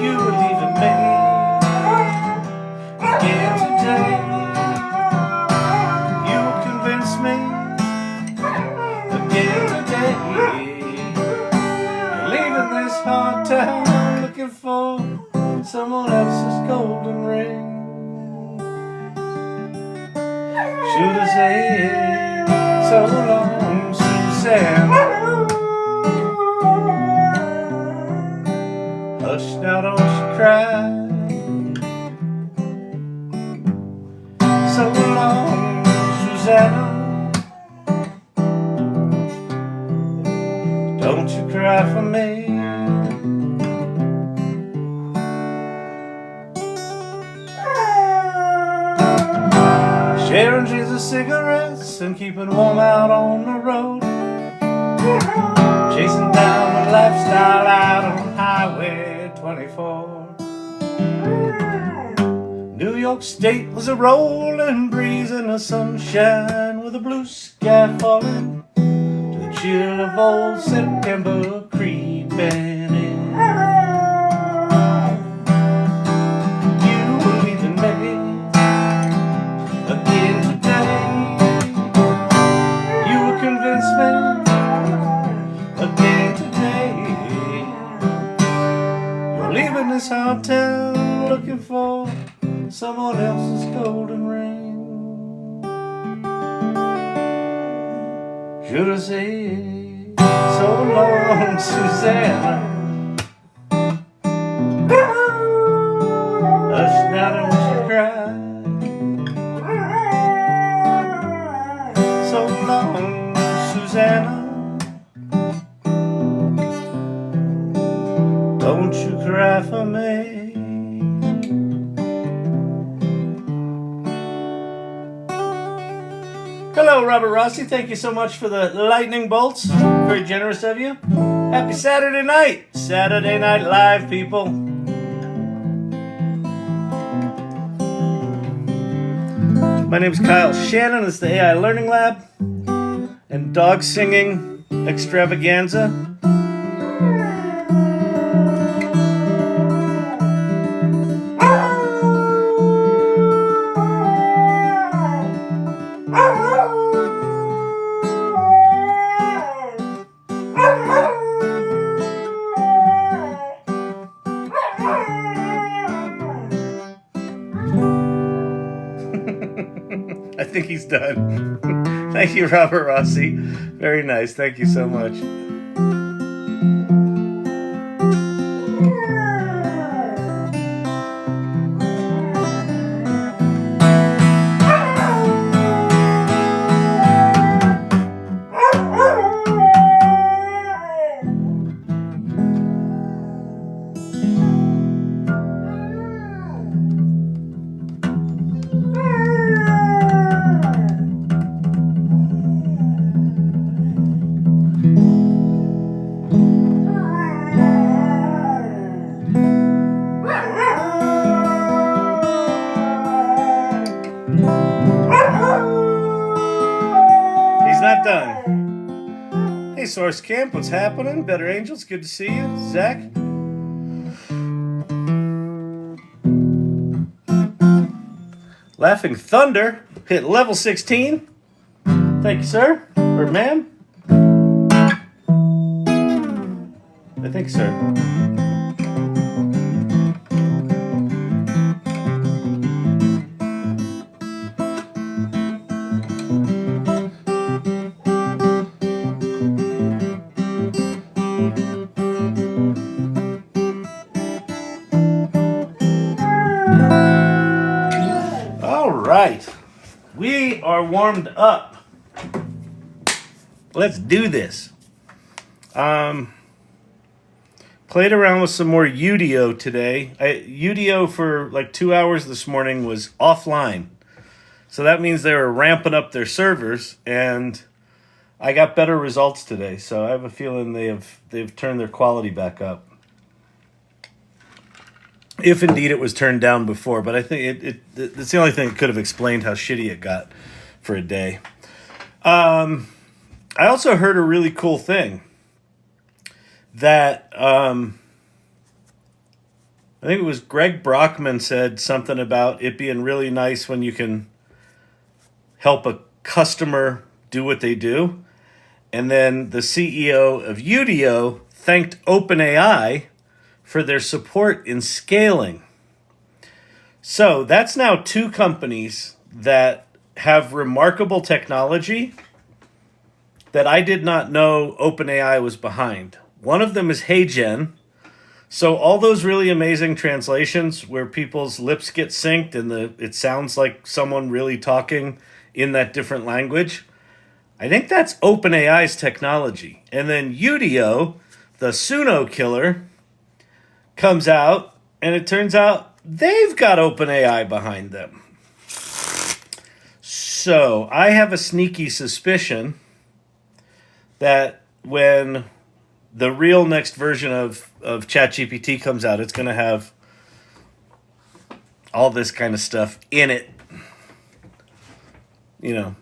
You were leaving me again today. You convinced me again today. You're leaving this hard town looking for someone else's golden ring. Should have said so long, Susanna. Hush now, don't you cry. So long, Susanna. Don't you cry for me. Sharing Jesus cigarettes and keeping warm out on the road. Chasing down the lifestyle out on Highway 24. New York State was a rolling breeze in the sunshine with a blue sky falling to the chill of old September creeping in. You were leaving me again today. You would convince me again today. You're leaving this hard town looking for someone else's golden ring. Should have said so long, Susanna. Hush now, don't you cry. So long, Susanna. Don't you cry for me. Hello, Robert Rossi. Thank you so much for the lightning bolts. Very generous of you. Happy Saturday night. Saturday Night Live, people. My name is Kyle Shannon. This is the AI Learning Lab and dog singing extravaganza. I think he's done. Thank you, Robert Rossi. Very nice. Thank you so much. Not done. Hey, Source Camp, what's happening? Better Angels, good to see you. Zach. Laughing Thunder hit level 16. Thank you, sir. Or ma'am. I think, sir. Right, we are warmed up. Let's do this. Played around with some more Udio today. Udio for like 2 hours this morning was offline. So that means they were ramping up their servers, and I got better results today. So I have a feeling they've turned their quality back up. If indeed it was turned down before, but I think it's the only thing that could have explained how shitty it got for a day. I also heard a really cool thing that I think it was Greg Brockman said something about it being really nice when you can help a customer do what they do. And then the CEO of Udio thanked OpenAI for their support in scaling. So that's now two companies that have remarkable technology that I did not know OpenAI was behind. One of them is HeyGen. So all those really amazing translations where people's lips get synced and it sounds like someone really talking in that different language, I think that's OpenAI's technology. And then Udio, the Suno killer, comes out, and it turns out they've got OpenAI behind them. So I have a sneaky suspicion that when the real next version of ChatGPT comes out, it's going to have all this kind of stuff in it. You know,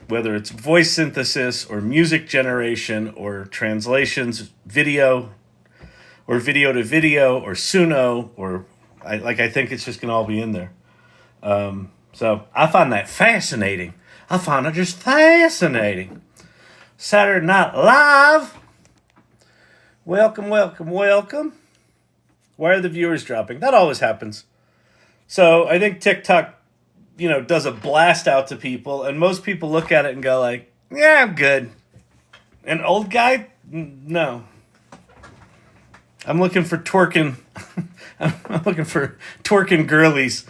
whether it's voice synthesis or music generation or translations, video or video to video or Suno, or I think it's just going to all be in there. So I find that fascinating. I find it just fascinating. Saturday Night Live. Welcome, welcome, welcome. Why are the viewers dropping? That always happens. So I think TikTok, does a blast out to people, and most people look at it and go like, yeah, I'm good. An old guy? No. I'm looking for twerking. I'm looking for twerking girlies.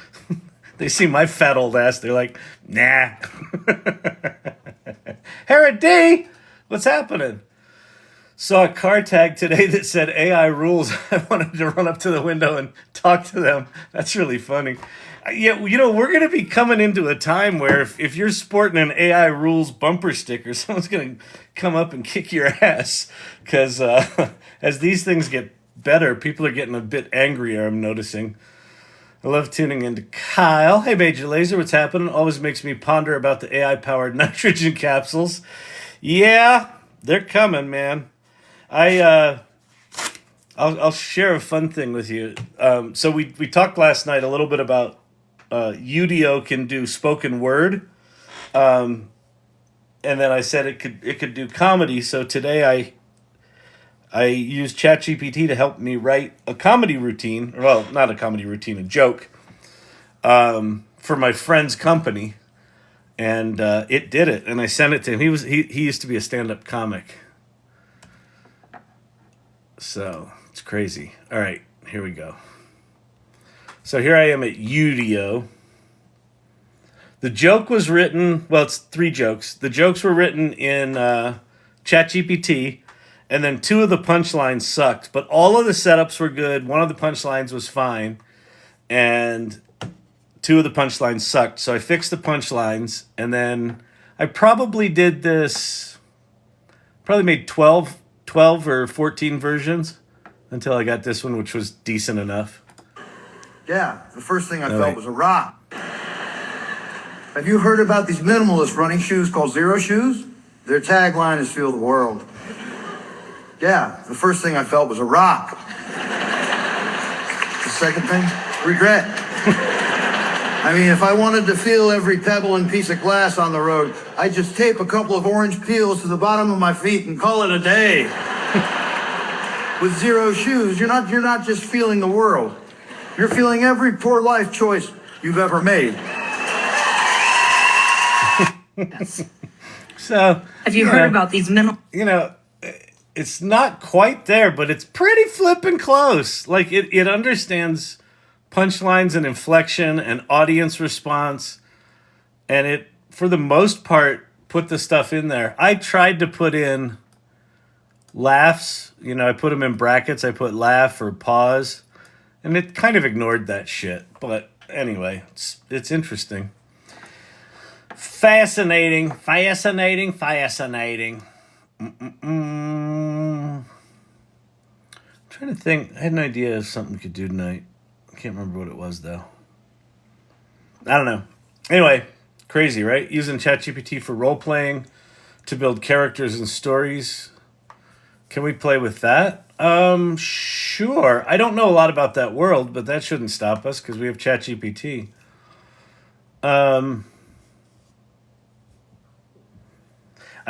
They see my fat old ass. They're like, nah. Harry D, what's happening? Saw a car tag today that said AI rules. I wanted to run up to the window and talk to them. That's really funny. Yeah, we're going to be coming into a time where if you're sporting an AI rules bumper sticker, someone's going to come up and kick your ass. Because as these things get better, people are getting a bit angrier, I'm noticing. I love tuning into Kyle. Hey, Major Laser, what's happening? Always makes me ponder about the AI-powered nitrogen capsules. Yeah, they're coming, man. I'll share a fun thing with you. So we talked last night a little bit about Udio can do spoken word, and then I said it could do comedy. So today I used ChatGPT to help me write a comedy routine. Well, not a comedy routine, a joke, for my friend's company, and it did it. And I sent it to him. He used to be a stand-up comic. So it's crazy. All right, here we go. So here I am at Udio. The joke was written, well, it's 3 jokes. The jokes were written in ChatGPT, and then 2 of the punchlines sucked. But all of the setups were good. One of the punchlines was fine, and 2 of the punchlines sucked. So I fixed the punchlines, and then I probably did this, probably made 12 or 14 versions until I got this one, which was decent enough. Yeah, the first thing I felt was a rock. Have you heard about these minimalist running shoes called Zero Shoes? Their tagline is "Feel the World." Yeah, the first thing I felt was a rock. The second thing, regret. I mean, if I wanted to feel every pebble and piece of glass on the road, I'd just tape a couple of orange peels to the bottom of my feet and call it a day. With Zero Shoes, you're not just feeling the world. You're feeling every poor life choice you've ever made. Yes. So have you heard about these minimal? It's not quite there, but it's pretty flippin' close. Like it understands punchlines and inflection and audience response, and it, for the most part, put the stuff in there. I tried to put in laughs. I put them in brackets. I put laugh or pause, and it kind of ignored that shit. But anyway, it's interesting. Fascinating. I'm trying to think. I had an idea of something we could do tonight. I can't remember what it was, though. I don't know. Anyway, crazy, right? Using ChatGPT for role-playing to build characters and stories. Can we play with that? Sure. I don't know a lot about that world, but that shouldn't stop us because we have ChatGPT. I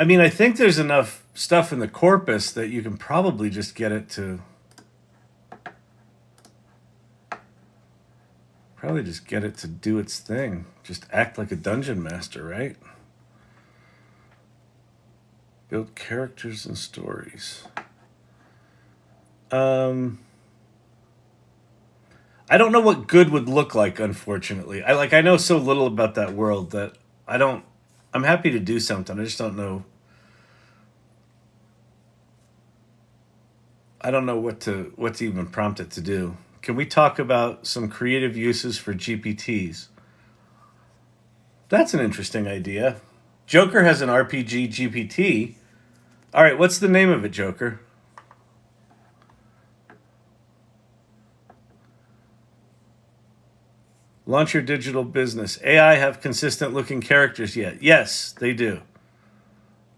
mean, I think there's enough stuff in the corpus that you can probably just get it to do its thing. Just act like a dungeon master, right? Build characters and stories. I don't know what good would look like, unfortunately. I know so little about that world that I'm happy to do something. I just don't know. I don't know what to even prompt it to do. Can we talk about some creative uses for GPTs? That's an interesting idea. Joker has an RPG GPT. All right, what's the name of it, Joker? Launch your digital business. AI have consistent looking characters yet? Yes, they do.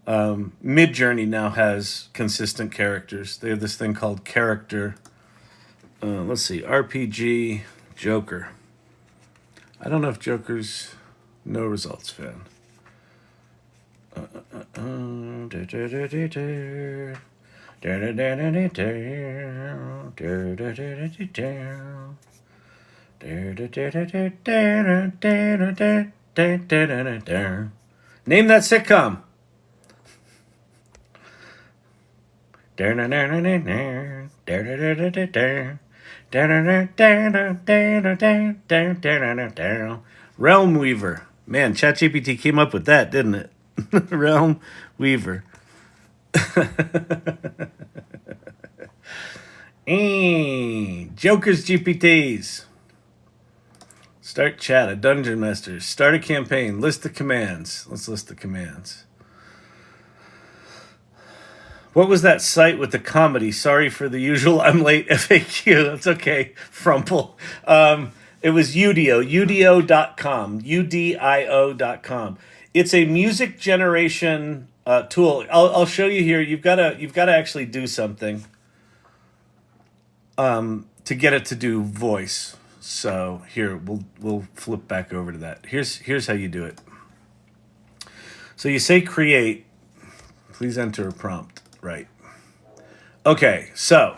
Midjourney now has consistent characters. They have this thing called character. Let's see, RPG Joker. I don't know if Joker's no results fan. Name that sitcom. Realm Weaver. Man, ChatGPT came up with that, didn't it? Realm Weaver. Joker's GPTs. Start chat, a dungeon master. Start a campaign. List the commands. Let's list the commands. What was that site with the comedy? Sorry for the usual I'm late FAQ. It's okay, Frumple. It was Udio, udio.com, udio.com. It's a music generation tool. I'll show you here. You've got to actually do something to get it to do voice. So here we'll flip back over to that. Here's how you do it. So you say create. Please enter a prompt. Right. Okay, so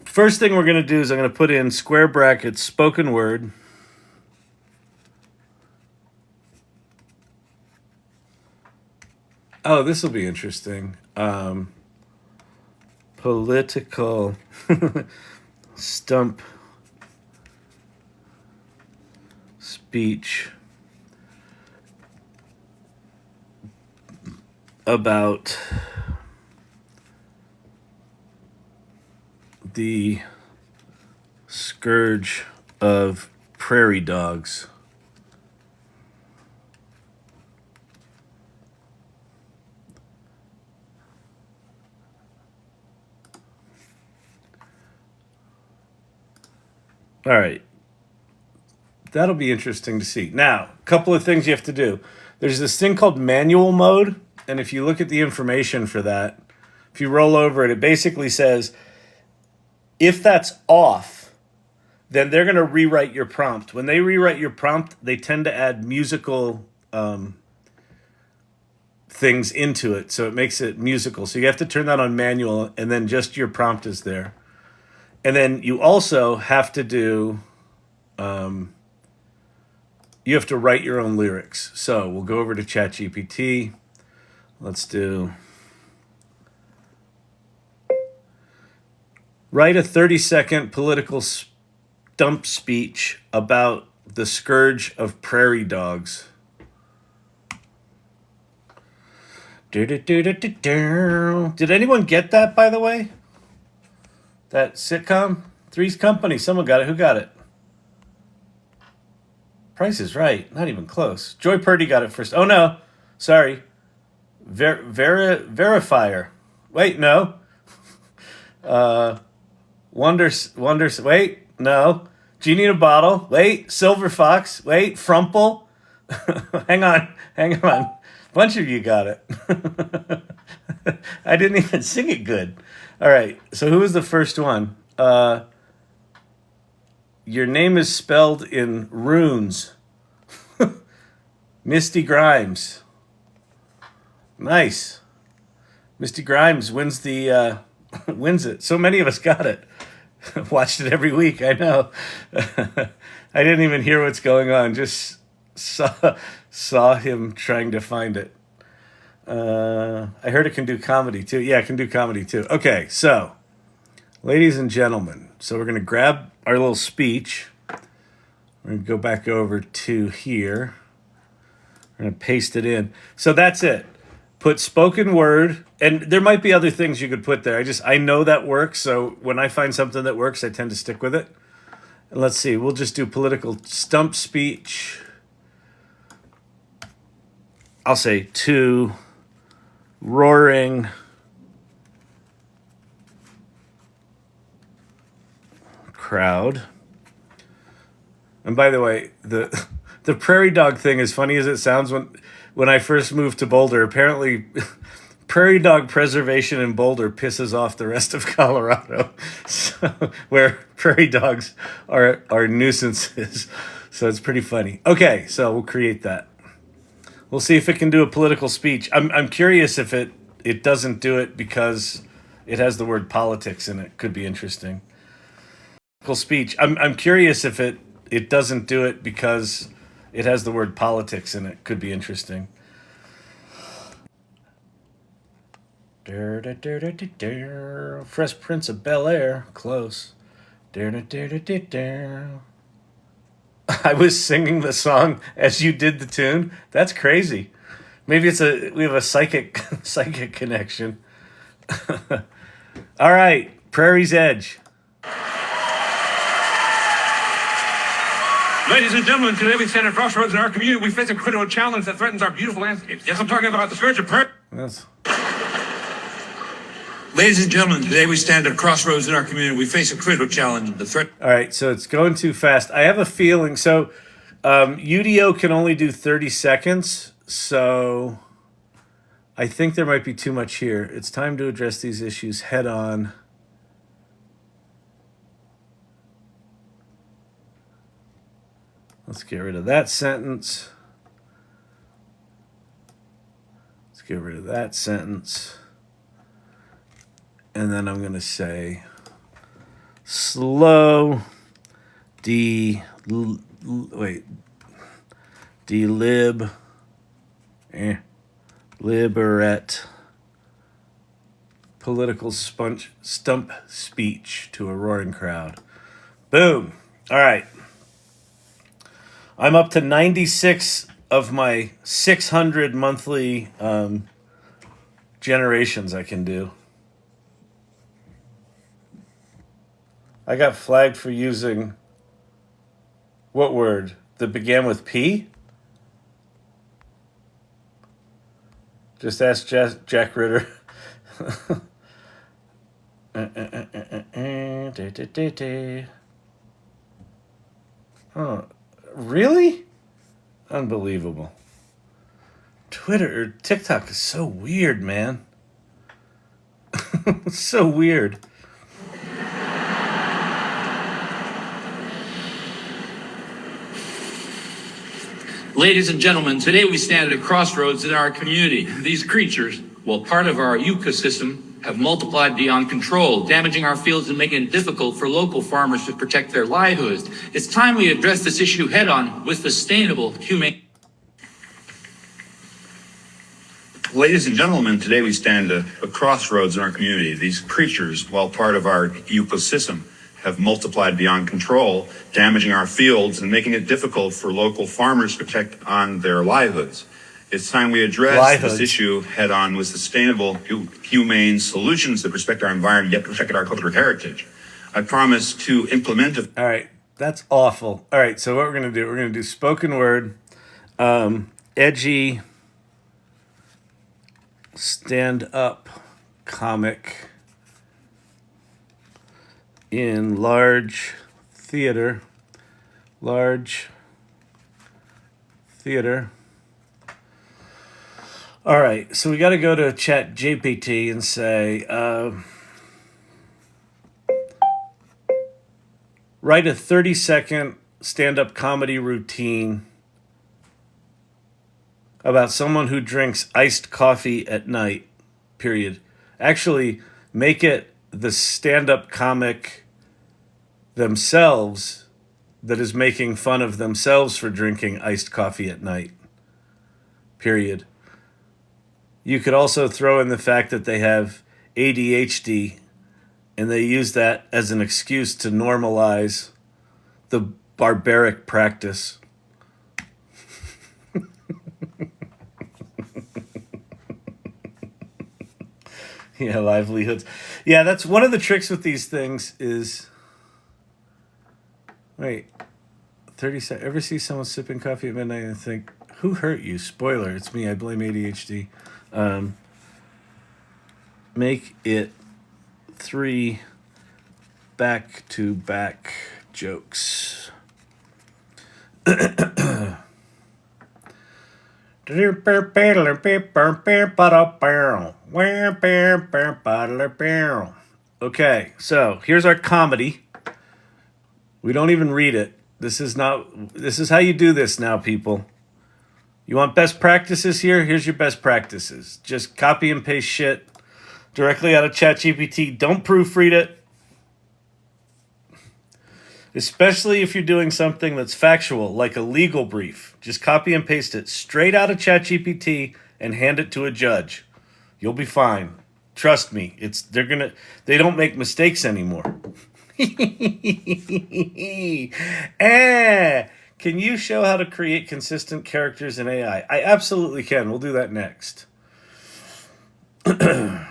first thing we're going to do is I'm going to put in square brackets spoken word. Oh, this will be interesting. Political stump speech about the scourge of prairie dogs. All right. That'll be interesting to see. Now, a couple of things you have to do. There's this thing called manual mode, and if you look at the information for that, if you roll over it, it basically says, if that's off, then they're going to rewrite your prompt. When they rewrite your prompt, they tend to add musical things into it, so it makes it musical. So you have to turn that on manual, and then just your prompt is there. And then you also have to do, you have to write your own lyrics. So we'll go over to ChatGPT. Let's do, write a 30-second political stump speech about the scourge of prairie dogs. Did anyone get that, by the way? That sitcom? Three's Company. Someone got it. Who got it? Price is Right. Not even close. Joy Purdy got it first. Oh, no. Sorry. Verifier. Wait, no. Wonders. Wait, no. Genie in a Bottle. Wait. Silver Fox. Wait. Frumple. Hang on. A bunch of you got it. I didn't even sing it good. All right. So who was the first one? Your name is spelled in runes. Misty Grimes. Nice. Misty Grimes wins the wins it. So many of us got it. Watched it every week. I know. I didn't even hear what's going on. Just saw him trying to find it. I heard it can do comedy too. Yeah, it can do comedy too. Okay, so ladies and gentlemen, so we're gonna grab our little speech. We're gonna go back over to here. We're gonna paste it in. So that's it. Put spoken word, and there might be other things you could put there. I know that works, so when I find something that works, I tend to stick with it. And let's see, we'll just do political stump speech. I'll say to roaring crowd. And by the way, the prairie dog thing, as funny as it sounds, when I first moved to Boulder, apparently prairie dog preservation in Boulder pisses off the rest of Colorado, so, where prairie dogs are nuisances. So it's pretty funny. Okay, so we'll create that. We'll see if it can do a political speech. I'm curious if it doesn't do it because it has the word politics in it. Could be interesting. Political speech. I'm curious if it doesn't do it because it has the word politics in it. Could be interesting. Fresh Prince of Bel-Air. Close. I was singing the song as you did the tune. That's crazy. Maybe we have a psychic connection. All right, Prairie's Edge. Ladies and gentlemen, today we stand at crossroads in our community. We face a critical challenge that threatens our beautiful landscapes. Yes, I'm talking about the scourge of prairie. Yes. Ladies and gentlemen, today we stand at crossroads in our community. We face a critical challenge, the threat. All right, so it's going too fast. I have a feeling. So Udio can only do 30 seconds, so I think there might be too much here. It's time to address these issues head on. Let's get rid of that sentence. Let's get rid of that sentence. And then I'm going to say slow delib liberate political stump speech to a roaring crowd. Boom. All right. I'm up to 96 of my 600 monthly generations I can do. I got flagged for using what word that began with P? Just ask Jack Ritter. Oh, really? Unbelievable. Twitter or TikTok is so weird, man. So weird. Ladies and gentlemen, today we stand at a crossroads in our community. These creatures, while part of our ecosystem, have multiplied beyond control, damaging our fields and making it difficult for local farmers to protect their livelihoods. It's time we address this issue head-on with sustainable, humane... Ladies and gentlemen, today we stand at a crossroads in our community. These creatures, while part of our ecosystem, have multiplied beyond control, damaging our fields and making it difficult for local farmers to protect on their livelihoods. It's time we address this issue head on with sustainable, humane solutions that respect our environment, yet protect our cultural heritage. I promise to implement a... All right, that's awful. All right, so what we're going to do spoken word, edgy, stand-up comic in large theater. All right, so we got to go to ChatGPT and say, write a 30-second stand-up comedy routine about someone who drinks iced coffee at night, period. Actually, make it the stand-up comic themselves that is making fun of themselves for drinking iced coffee at night, period. You could also throw in the fact that they have ADHD and they use that as an excuse to normalize the barbaric practice. Yeah, livelihoods. Yeah, that's one of the tricks with these things is... Wait, 30 seconds. Ever see someone sipping coffee at midnight and think, who hurt you? Spoiler, it's me. I blame ADHD. Make it 3 back-to-back jokes. Okay, so here's our comedy. We don't even read it. This is how you do this now, people. You want best practices here? Here's your best practices. Just copy and paste shit directly out of ChatGPT. Don't proofread it. Especially if you're doing something that's factual, like a legal brief. Just copy and paste it straight out of ChatGPT and hand it to a judge. You'll be fine. Trust me. They don't make mistakes anymore. Can you show how to create consistent characters in AI? I absolutely can. We'll do that next. And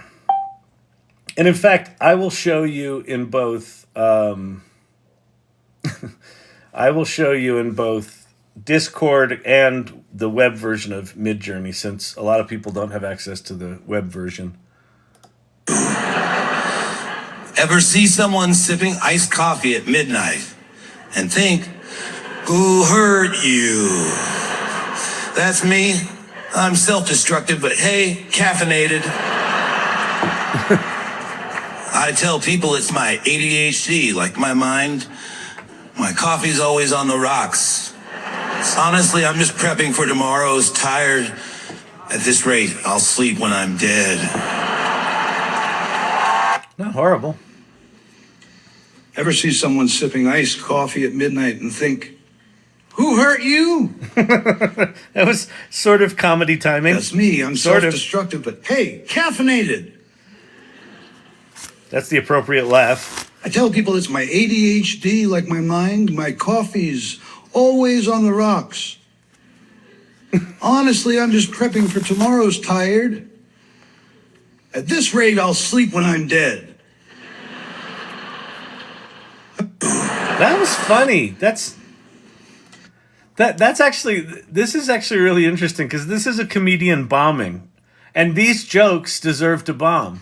in fact, I will show you in both Discord and the web version of Midjourney, since a lot of people don't have access to the web version. Ever see someone sipping iced coffee at midnight and think, who hurt you? That's me. I'm self-destructive, but hey, caffeinated. I tell people it's my ADHD, like my mind. My coffee's always on the rocks. Honestly, I'm just prepping for tomorrow's tired. At this rate, I'll sleep when I'm dead. Not horrible. Ever see someone sipping iced coffee at midnight and think, who hurt you? That was sort of comedy timing. That's me. I'm self-destructive, but hey, caffeinated. That's the appropriate laugh. I tell people it's my ADHD, like my mind. My coffee's always on the rocks. Honestly, I'm just prepping for tomorrow's tired. At this rate, I'll sleep when I'm dead. That was funny. This is actually really interesting because this is a comedian bombing, and these jokes deserve to bomb.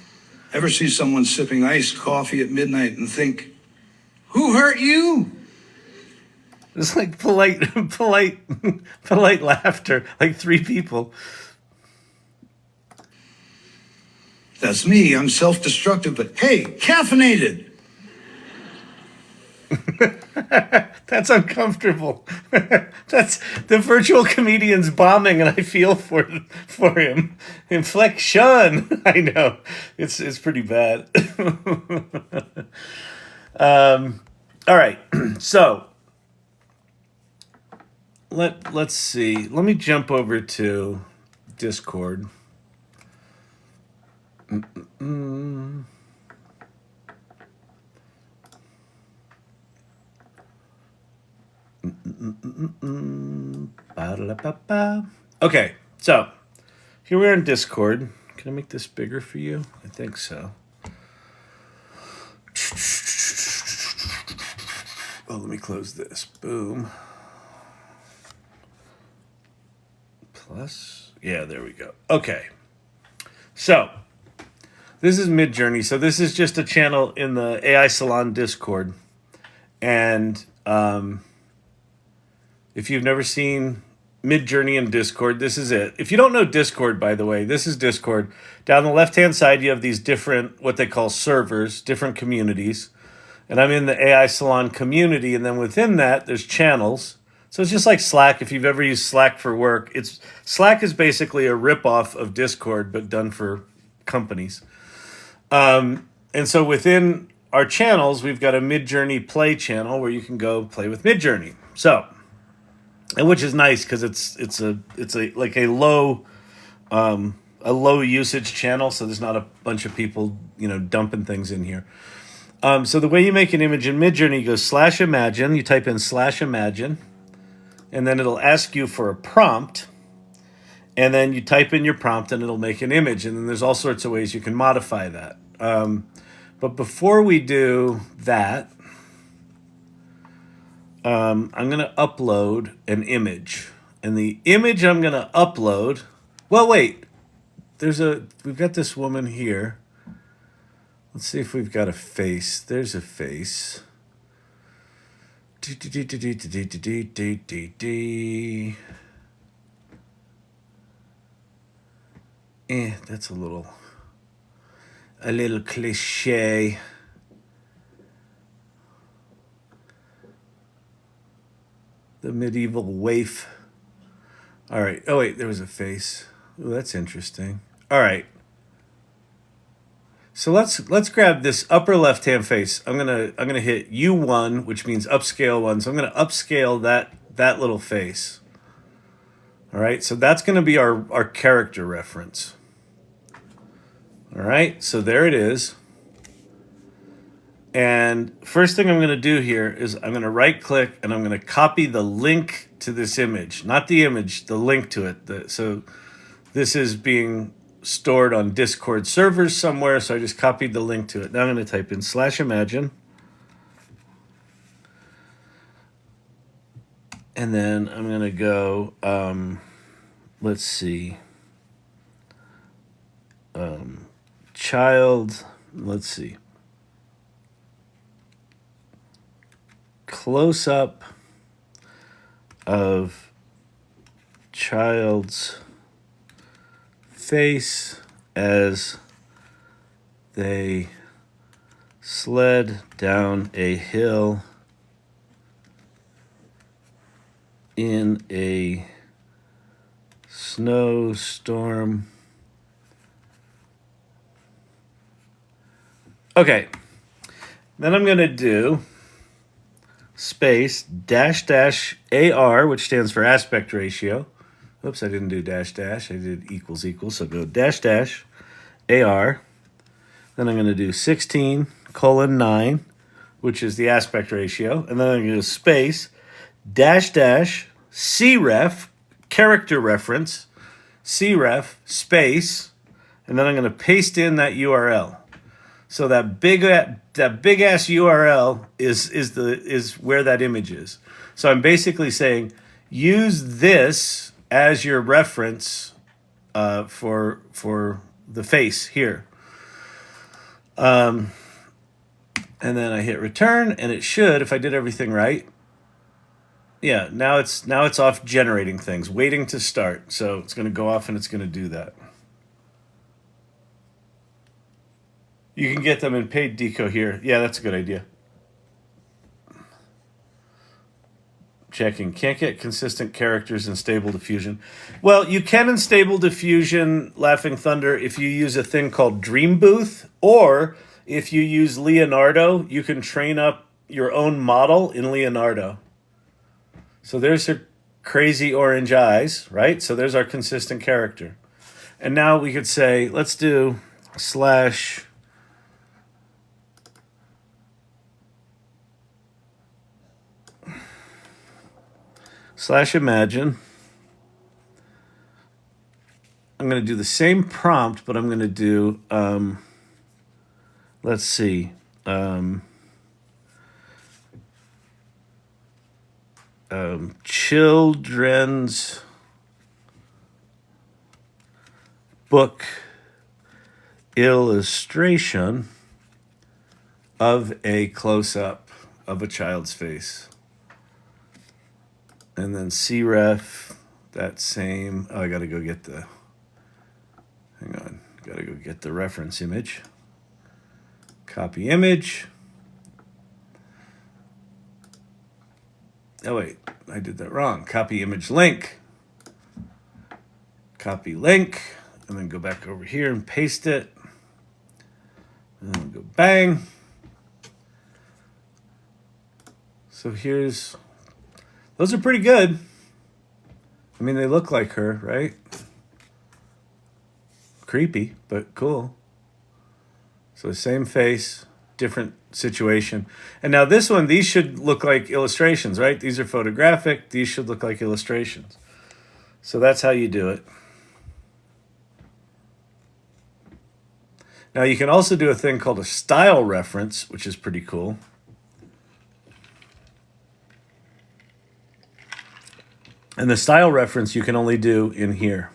Ever see someone sipping iced coffee at midnight and think, who hurt you? It's like polite laughter, like 3 people. That's me. I'm self-destructive, but hey, caffeinated. That's uncomfortable. That's the virtual comedian's bombing, and I feel for him. Inflection. I know it's pretty bad. All right, so let's see. Let me jump over to Discord. Okay, so here we are in Discord. Can I make this bigger for you? I think so. Oh, let me close this. Boom. Plus, yeah, there we go. Okay. So, this is Midjourney. So this is just a channel in the AI Salon Discord. And if you've never seen Midjourney in Discord, this is it. If you don't know Discord, by the way, this is Discord. Down the left-hand side, you have these different, what they call servers, different communities. And I'm in the AI Salon community, and then within that, there's channels. So it's just like Slack. If you've ever used Slack for work, Slack is basically a ripoff of Discord, but done for companies. And so within our channels, we've got a Midjourney Play channel where you can go play with Midjourney. So, and which is nice because it's a like a low usage channel, so there's not a bunch of people dumping things in here. So the way you make an image in Midjourney, you go /imagine, you type in /imagine, and then it'll ask you for a prompt, and then you type in your prompt and it'll make an image, and then there's all sorts of ways you can modify that. But before we do that, I'm going to upload an image. And the image I'm going to upload... Well, wait. We've got this woman here. Let's see if we've got a face. There's a face. That's a little cliche. The medieval waif. All right. Oh wait, there was a face. Ooh, that's interesting. All right. So let's grab this upper left-hand face. I'm gonna hit U1, which means upscale 1. So I'm gonna upscale that little face. All right. So that's gonna be our character reference. All right. So there it is. And first thing I'm going to do here is I'm going to right click and I'm going to copy the link to this image, not the image, the link to it. So this is being stored on Discord servers somewhere. So I just copied the link to it. Now I'm going to type in /imagine. And then I'm going to go, let's see, child, let's see. Close-up of child's face as they sled down a hill in a snowstorm. Okay, then I'm going to do space --AR, which stands for aspect ratio. Oops, I didn't do --. I did ==. So go --AR. Then I'm going to do 16:9, which is the aspect ratio. And then I'm going to go space --CREF, character reference, CREF, space. And then I'm going to paste in that URL. So that big ass URL is where that image is. So I'm basically saying use this as your reference for the face here. And then I hit return, and it should, if I did everything right. Yeah, now it's off generating things, waiting to start. So it's going to go off and it's going to do that. You can get them in paid deco here. Yeah, that's a good idea. Checking. Can't get consistent characters in Stable Diffusion. Well, you can in Stable Diffusion, Laughing Thunder, if you use a thing called Dream Booth, or if you use Leonardo, you can train up your own model in Leonardo. So there's her crazy orange eyes, right? So there's our consistent character. And now we could say, let's do /imagine. I'm going to do the same prompt, but I'm going to do, let's see, children's book illustration of a close-up of a child's face. And then CREF, that same, I gotta go get the, hang on, gotta go get the reference image. Copy image. Oh, wait, I did that wrong. Copy image link. Copy link. And then go back over here and paste it. And then go bang. So here's, those are pretty good. I mean, they look like her, right? Creepy, but cool. So same face, different situation. And now this one, these should look like illustrations, right? These are photographic. These should look like illustrations. So that's how you do it. Now you can also do a thing called a style reference, which is pretty cool. And the style reference you can only do in here.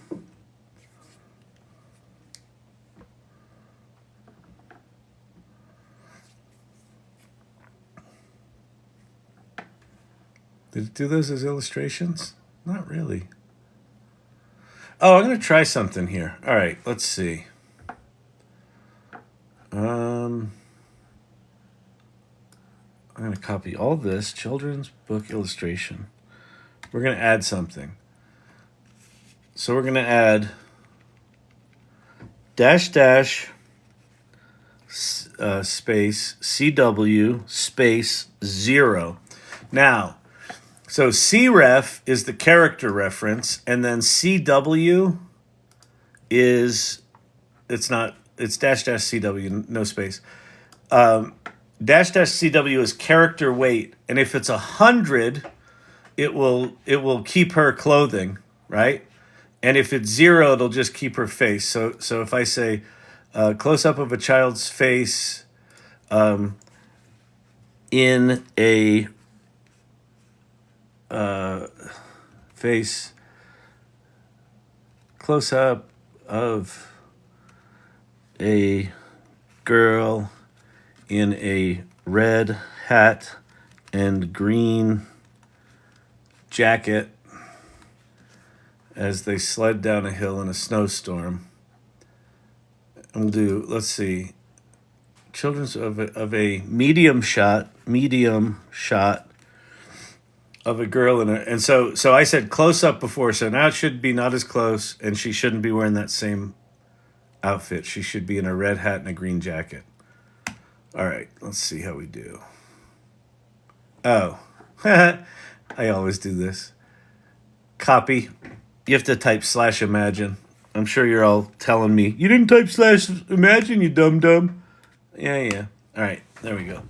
Did it do those as illustrations? Not really. Oh, I'm going to try something here. All right, let's see. I'm going to copy all this children's book illustration. We're going to add something. So we're going to add dash space CW space 0. Now, so CREF is the character reference, and then CW is, it's dash CW, no space. Dash CW is character weight, and if it's 100, it will keep her clothing, right? And if it's 0, it'll just keep her face. So if I say close up of a child's face in a face close up of a girl in a red hat and green jacket as they sled down a hill in a snowstorm. And we'll do, let's see, children's of a medium shot of a girl in a, and so I said close up before, so now it should be not as close, and she shouldn't be wearing that same outfit. She should be in a red hat and a green jacket. All right, let's see how we do. Oh, I always do this. Copy. You have to type /imagine. I'm sure you're all telling me, you didn't type /imagine, you dumb. Yeah. All right, there we go.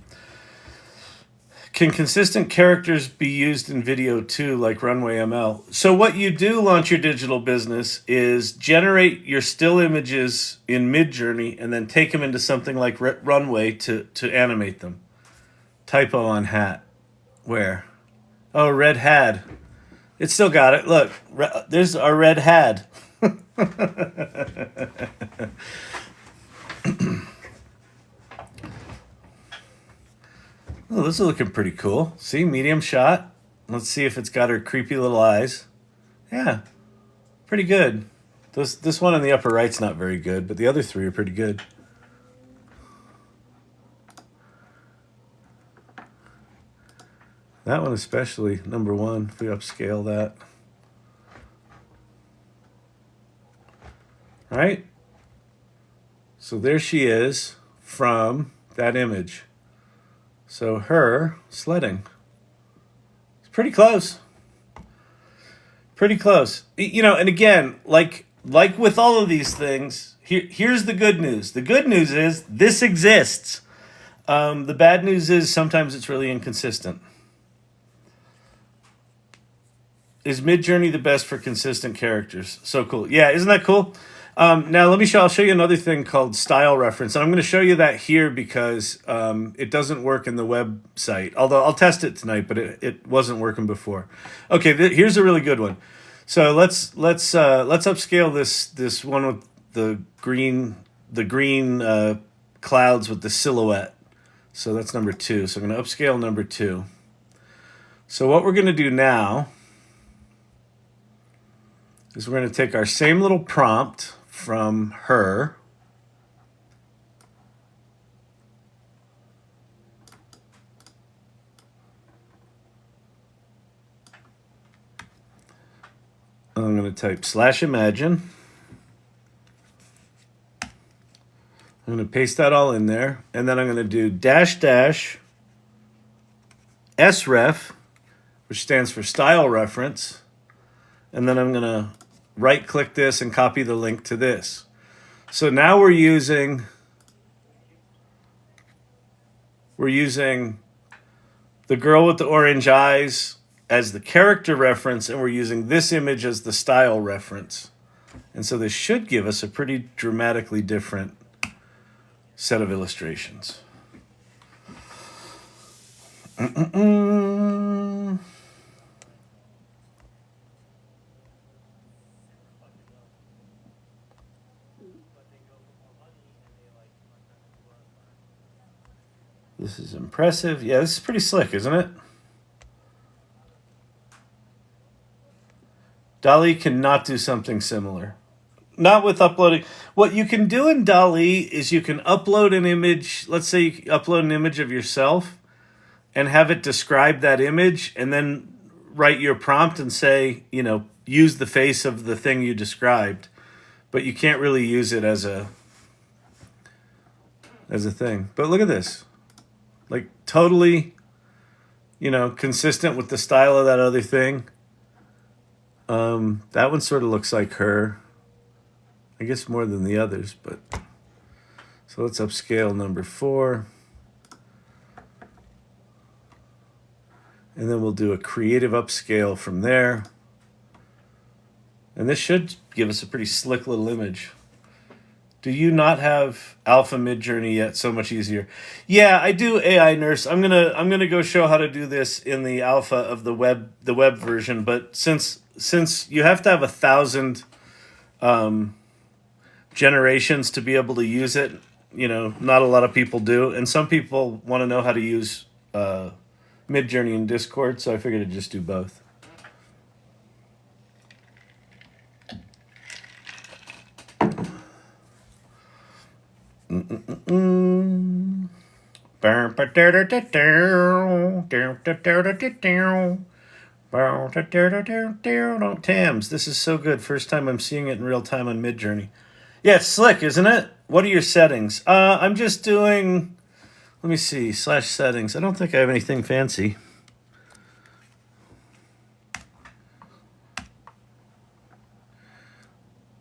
Can consistent characters be used in video too, like Runway ML? So what you do, Launch Your Digital Business, is generate your still images in Midjourney and then take them into something like Runway to animate them. Typo on hat. Where? Oh, red hat. It still got it. Look, there's our red hat. Oh, this is looking pretty cool. See, medium shot. Let's see if it's got her creepy little eyes. Yeah, pretty good. This one on the upper right's not very good, but the other three are pretty good. That one especially, number 1, if we upscale that. All right? So there she is from that image. So her sledding. It's pretty close. Pretty close. You know, and again, like with all of these things, here's the good news. The good news is this exists. The bad news is sometimes it's really inconsistent. Is Midjourney the best for consistent characters? So cool. Yeah, isn't that cool? Now I'll show you another thing called style reference. And I'm going to show you that here because it doesn't work in the website. Although I'll test it tonight, but it wasn't working before. Okay, here's a really good one. So let's upscale this one with the green clouds with the silhouette. So that's number 2. So I'm going to upscale number 2. So what we're going to do now is we're going to take our same little prompt from her. going to type /imagine. I'm going to paste that all in there. And then I'm going to do -- sref, which stands for style reference. And then I'm going to right click this and copy the link to this. So now we're using the girl with the orange eyes as the character reference, and we're using this image as the style reference. And so this should give us a pretty dramatically different set of illustrations. This is impressive. Yeah, this is pretty slick, isn't it? DALL-E cannot do something similar. Not with uploading. What you can do in DALL-E is you can upload an image. Let's say you upload an image of yourself and have it describe that image, and then write your prompt and say, use the face of the thing you described. But you can't really use it as a thing. But look at this. Like totally, consistent with the style of that other thing. That one sort of looks like her. I guess more than the others, but so let's upscale number 4. And then we'll do a creative upscale from there. And this should give us a pretty slick little image. Do you not have Alpha Midjourney yet? So much easier. Yeah, I do, AI Nurse. I'm gonna go show how to do this in the alpha of the web version. But since you have to have 1,000 generations to be able to use it, not a lot of people do, and some people want to know how to use Midjourney in Discord. So I figured I'd just do both. Tams, this is so good. First time I'm seeing it in real time on Midjourney. Yeah, it's slick, isn't it? What are your settings? I'm just doing, let me see, /settings. I don't think I have anything fancy.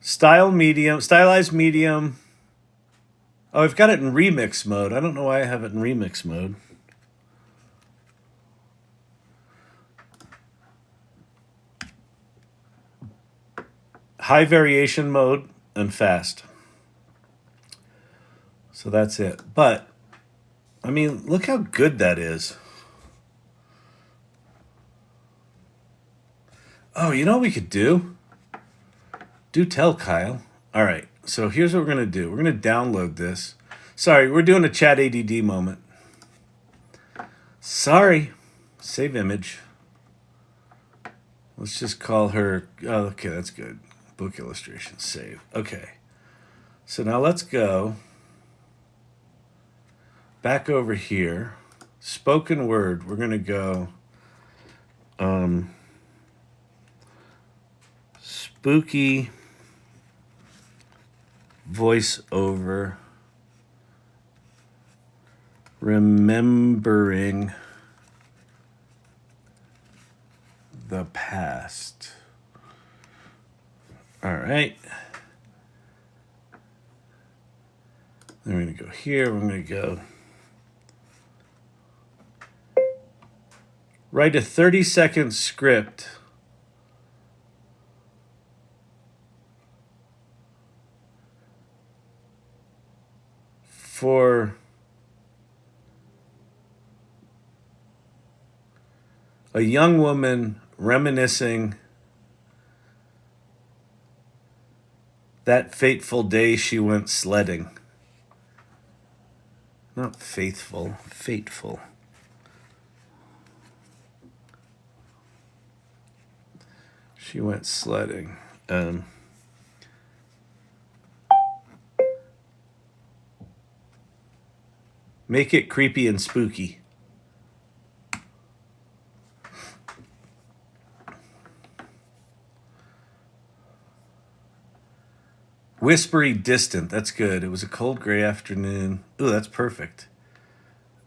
Stylized medium. Oh, I've got it in remix mode. I don't know why I have it in remix mode. High variation mode and fast. So that's it. But, I mean, look how good that is. Oh, you know what we could do? Do tell, Kyle. All right. So here's what we're going to do. We're going to download this. Sorry, we're doing a chat ADD moment. Sorry. Save image. Let's just call her. Oh, okay, that's good. Book illustration. Save. Okay. So now let's go back over here. Spoken word. We're going to go spooky voiceover, remembering the past. All right. Then we're going to go here. We're going to go write a 30-second script for a young woman reminiscing that fateful day she went sledding. Not faithful, fateful. She went sledding. Make it creepy and spooky. Whispery distant. That's good. It was a cold gray afternoon. Ooh, that's perfect.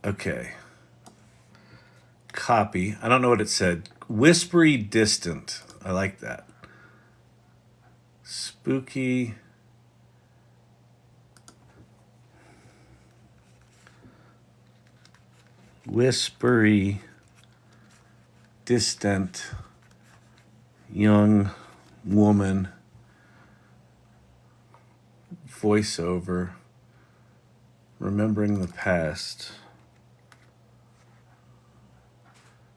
Okay. Copy. I don't know what it said. Whispery distant. I like that. Spooky. Whispery distant young woman voiceover remembering the past.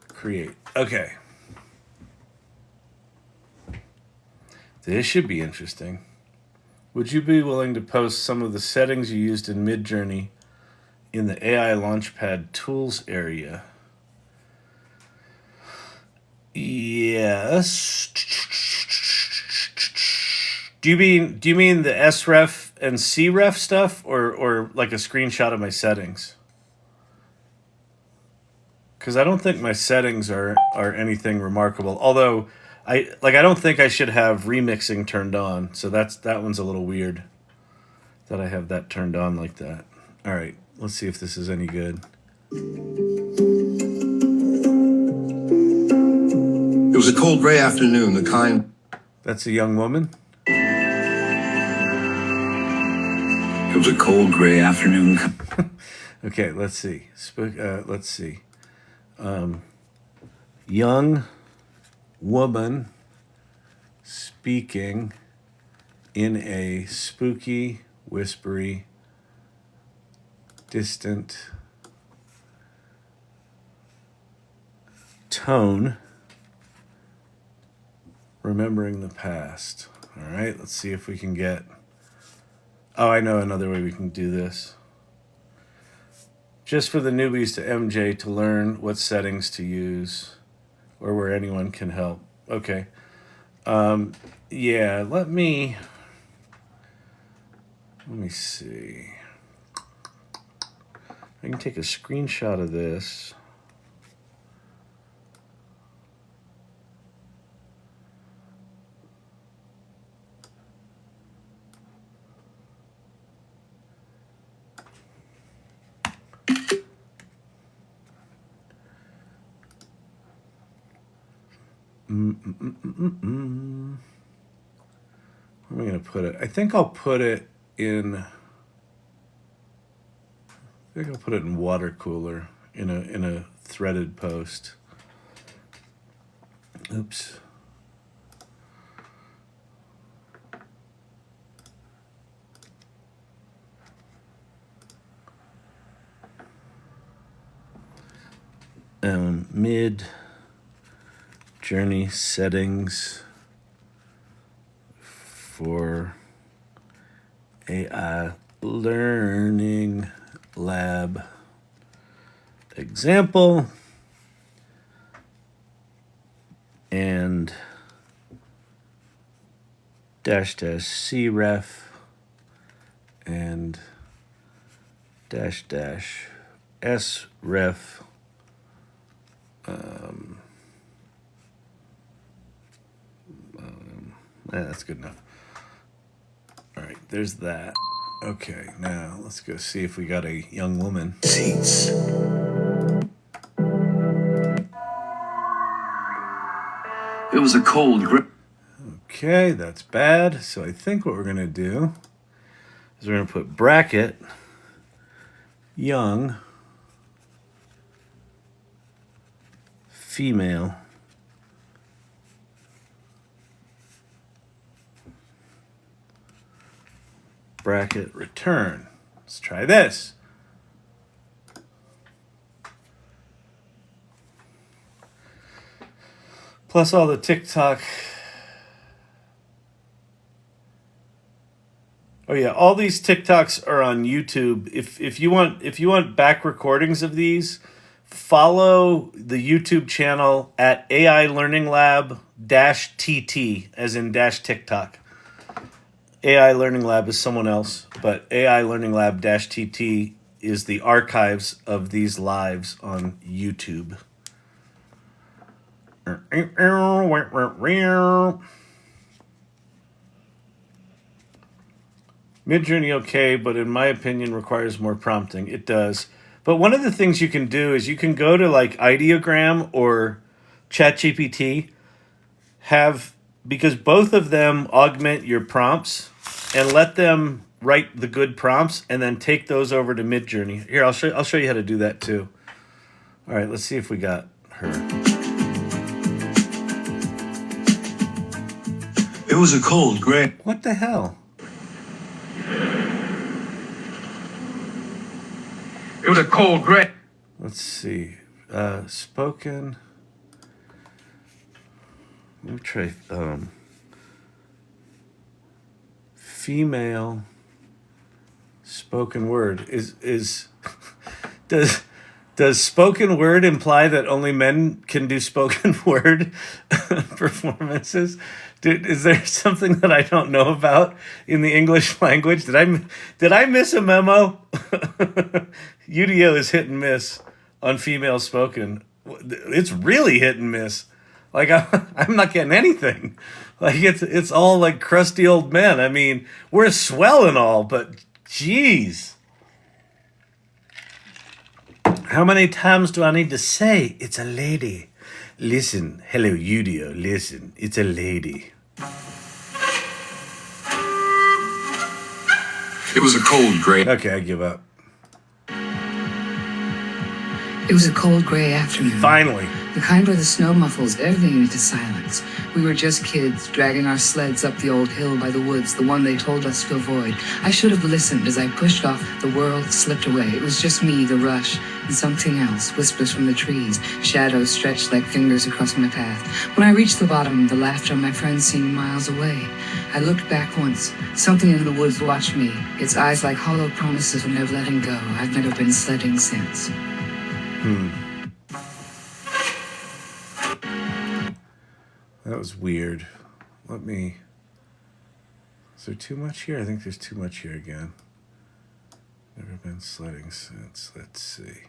Create. Okay. This should be interesting. Would you be willing to post some of the settings you used in Midjourney in the AI Launchpad tools area? Yes. Do you mean the sref and cref stuff, or like a screenshot of my settings? Because I don't think my settings are anything remarkable. Although I don't think I should have remixing turned on. So that one's a little weird that I have that turned on like that. All right, let's see if this is any good. It was a cold gray afternoon, the kind. That's a young woman. It was a cold gray afternoon. Okay, let's see. Let's see. Young woman speaking in a spooky, whispery, distant tone, remembering the past. All right, let's see if we can get... Oh, I know another way we can do this. Just for the newbies to MJ to learn what settings to use or where anyone can help. Okay. Yeah, let me see. I can take a screenshot of this. Where am I going to put it? I think I'll put it in water cooler in a threaded post. Oops. Midjourney settings for AI Learning Lab example and dash cref and dash sref. That's good enough. All right, there's that. Okay, now let's go see if we got a young woman. Seats. It was a cold gray. Okay, that's bad. So I think what we're going to do is we're going to put bracket young female bracket return. Let's try this. Plus all the TikTok. Oh yeah, all these TikToks are on YouTube. If you want back recordings of these, follow the YouTube channel at AI Learning Lab -TT, as in dash TikTok. AI Learning Lab is someone else, but AI Learning Lab -TT is the archives of these lives on YouTube. Midjourney okay, but in my opinion requires more prompting. It does. But one of the things you can do is you can go to like Ideogram or ChatGPT, because both of them augment your prompts, and let them write the good prompts and then take those over to Midjourney. Here, I'll show you how to do that too. All right, let's see if we got her. It was a cold gray. What the hell? It was a cold gray. Let's see. Spoken. Let me try. Female spoken word is does spoken word imply that only men can do spoken word performances? Is there something that I don't know about in the English language? Did I miss a memo? Udio is hit and miss on female spoken. It's really hit and miss. Like I'm not getting anything. Like it's all like crusty old men. I mean, we're swell and all, but geez. How many times do I need to say it's a lady? Listen, hello Udio, listen, it's a lady. It was a cold gray. Okay, I give up. It was a cold gray afternoon. Finally. The kind where the snow muffles everything into silence. We were just kids, dragging our sleds up the old hill by the woods, the one they told us to avoid. I should have listened as I pushed off. The world slipped away. It was just me, the rush, and something else, whispers from the trees, shadows stretched like fingers across my path. When I reached the bottom, the laughter of my friends seemed miles away. I looked back once. Something in the woods watched me, its eyes like hollow promises of never letting go. I've never been sledding since. That was weird. Is there too much here? I think there's too much here again. Never been sledding since. Let's see.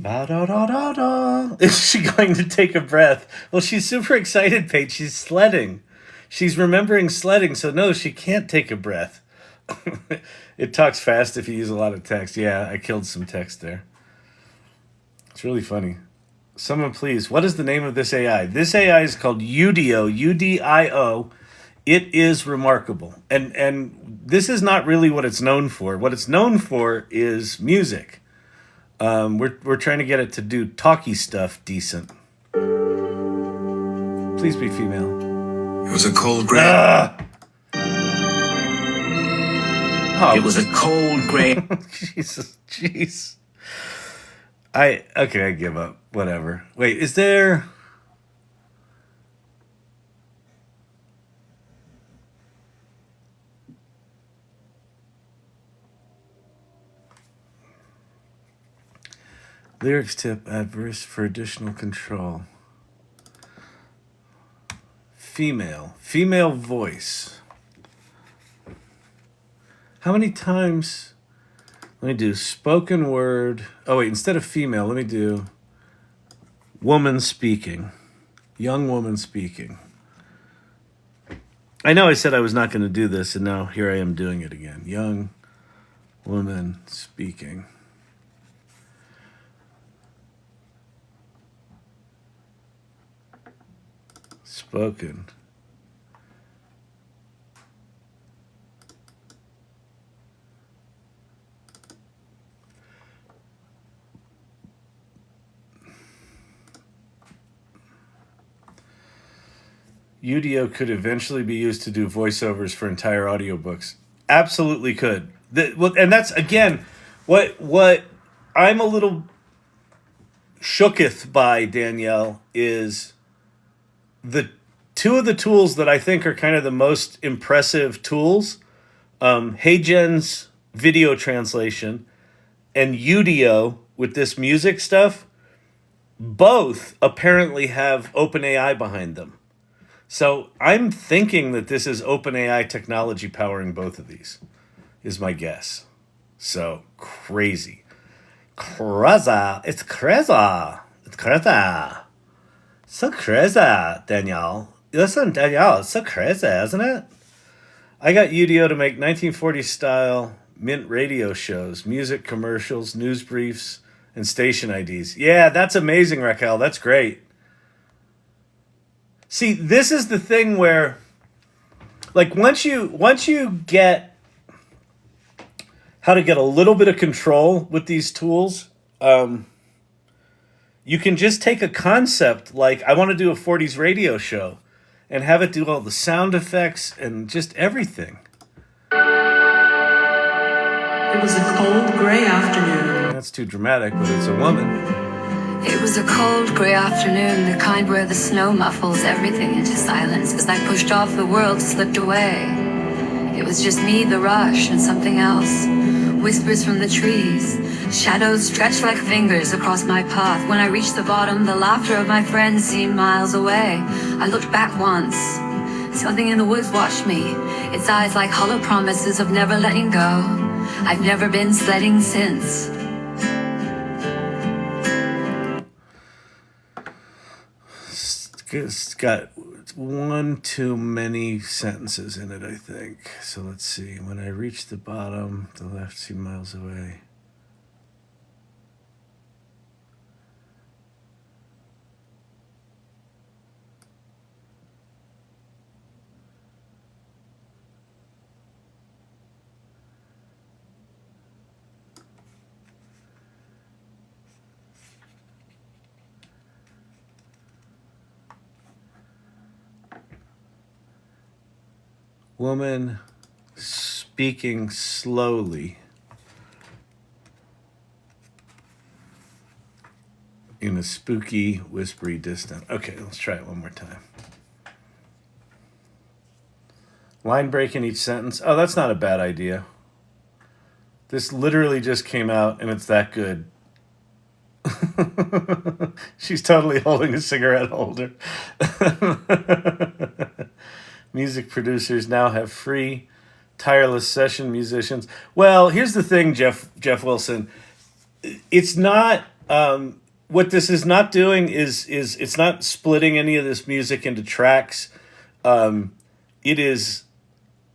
Ba-da-da-da-da. Is she going to take a breath? Well, she's super excited, Paige. She's sledding. She's remembering sledding, so no, she can't take a breath. It talks fast if you use a lot of text. Yeah, I killed some text there. It's really funny. Someone please, what is the name of this AI? This AI is called Udio, U-D-I-O. It is remarkable. And this is not really what it's known for. What it's known for is music. We're trying to get it to do talky stuff decent. Please be female. It was a cold gray. Oh, It was a cold gray. Jesus, jeez. I give up. Whatever. Wait, is there... Lyrics tip adverse for additional control. Female voice. How many times? Let me do spoken word. Oh wait, instead of female, let me do woman speaking. Young woman speaking. I know I said I was not going to do this, and now here I am doing it again. Young woman speaking. Spoken. Udio could eventually be used to do voiceovers for entire audiobooks. Absolutely could. And that's, again, what I'm a little shooketh by, Danielle, is the two of the tools that I think are kind of the most impressive tools, HeyGen's video translation and Udio with this music stuff, both apparently have OpenAI behind them. So I'm thinking that this is OpenAI technology powering both of these, is my guess. So crazy. Crazy. It's crazy. It's crazy. So crazy, Danielle. Listen, Danielle, it's so crazy, isn't it? I got Udio to make 1940s style mint radio shows, music commercials, news briefs, and station IDs. Yeah, that's amazing, Raquel. That's great. See, this is the thing where, like, once you get how to get a little bit of control with these tools, you can just take a concept like, I want to do a 40s radio show and have it do all the sound effects and just everything. It was a cold, gray afternoon. That's too dramatic, but it's a woman. It was a cold, grey afternoon, the kind where the snow muffles everything into silence as I pushed off the world, slipped away. It was just me, the rush, and something else. Whispers from the trees. Shadows stretched like fingers across my path. When I reached the bottom, the laughter of my friends seemed miles away. I looked back once. Something in the woods watched me. Its eyes like hollow promises of never letting go. I've never been sledding since. It's got one too many sentences in it, I think. So let's see. When I reach the bottom, the left seemed miles away. Woman speaking slowly in a spooky, whispery distance. Okay, let's try it one more time. Line break in each sentence. Oh, that's not a bad idea. This literally just came out and it's that good. She's totally holding a cigarette holder. Music producers now have free, tireless session musicians. Well, here's the thing, Jeff Wilson. It's not what this is not doing is it's not splitting any of this music into tracks. It is,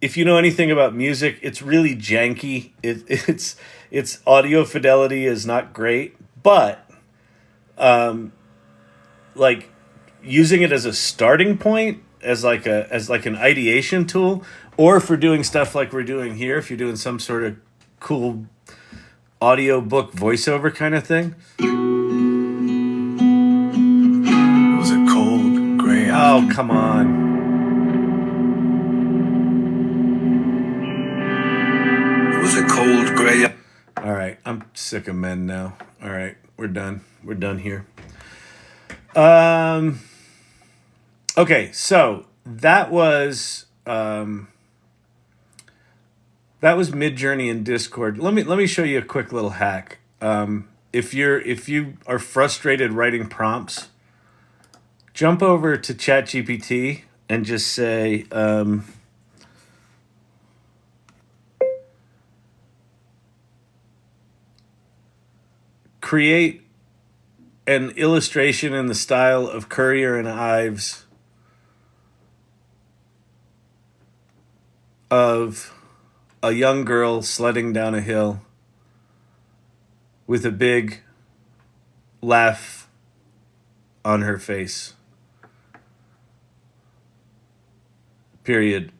if you know anything about music, it's really janky. Its audio fidelity is not great, but like using it as a starting point, as like an ideation tool, or for doing stuff like we're doing here, if you're doing some sort of cool audio book voiceover kind of thing. It was a cold, gray Oh, come on. It was a cold, gray. All right, I'm sick of men now. All right, we're done. We're done here. Okay, so that was Midjourney in Discord. Let me show you a quick little hack. If you are frustrated writing prompts, jump over to ChatGPT and just say create an illustration in the style of Currier and Ives of a young girl sledding down a hill with a big laugh on her face. Period.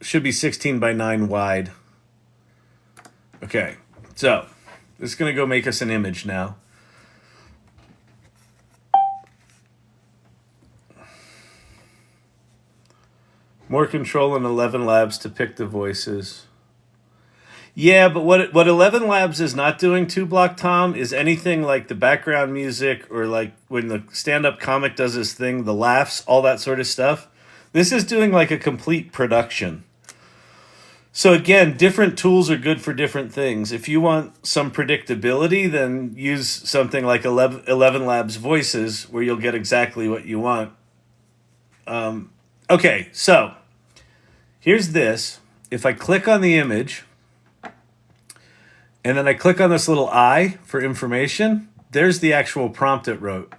Should be 16 by 9 wide. Okay, so this is going to go make us an image now. More control in 11 Labs to pick the voices. Yeah, but what 11 Labs is not doing, 2 Block Tom, is anything like the background music or like when the stand-up comic does his thing, the laughs, all that sort of stuff. This is doing like a complete production. So again, different tools are good for different things. If you want some predictability, then use something like 11 Labs Voices, where you'll get exactly what you want. Okay, so here's this. If I click on the image and then I click on this little eye for information, there's the actual prompt it wrote.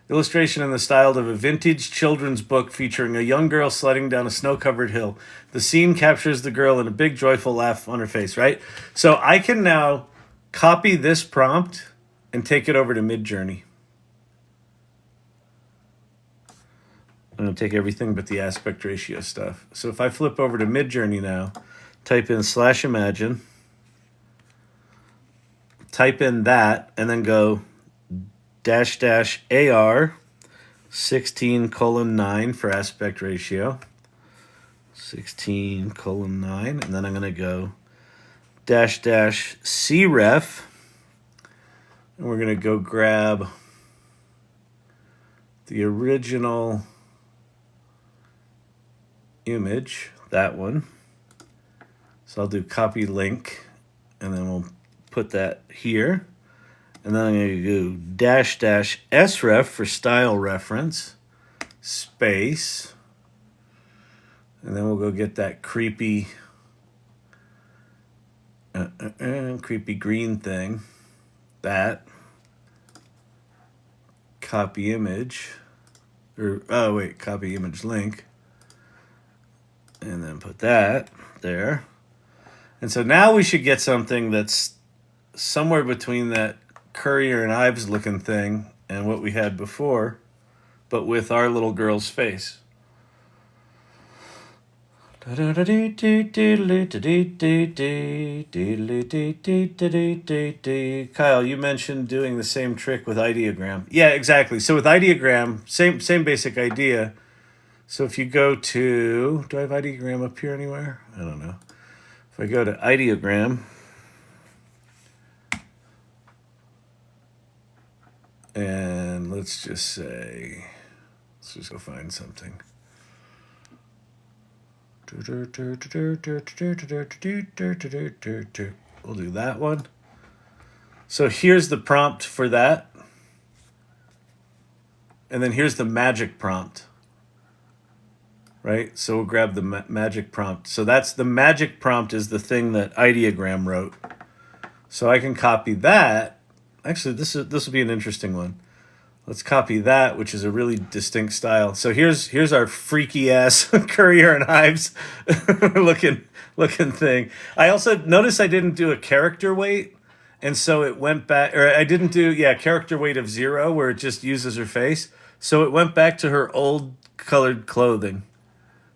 Illustration in the style of a vintage children's book featuring a young girl sledding down a snow-covered hill. The scene captures the girl and a big joyful laugh on her face, right? So I can now copy this prompt and take it over to Midjourney. I'm going to take everything but the aspect ratio stuff. So if I flip over to Midjourney now, type in /imagine, type in that, and then go --AR 16:9 for aspect ratio. 16:9, and then I'm going to go --CREF, and we're going to go grab the original image, that one. So I'll do copy link, and then we'll put that here. And then I'm going to do --SREF for style reference, space. And then we'll go get that creepy green thing. That. Copy image. Copy image link. And then put that there. And so now we should get something that's somewhere between that Currier and Ives looking thing and what we had before, but with our little girl's face. Kyle, you mentioned doing the same trick with Ideogram. Yeah, exactly. So with Ideogram, same basic idea. So if you go to, do I have Ideogram up here anywhere? I don't know. If I go to Ideogram, and let's just go find something. We'll do that one. So here's the prompt for that. And then here's the magic prompt. Right? So we'll grab the magic prompt. So that's the magic prompt is the thing that Ideogram wrote. So I can copy that. Actually, this will be an interesting one. Let's copy that, which is a really distinct style. So here's our freaky ass Currier and Ives looking thing. I also noticed I didn't do a character weight, and so it went back. Or I didn't do character weight of 0, where it just uses her face. So it went back to her old colored clothing,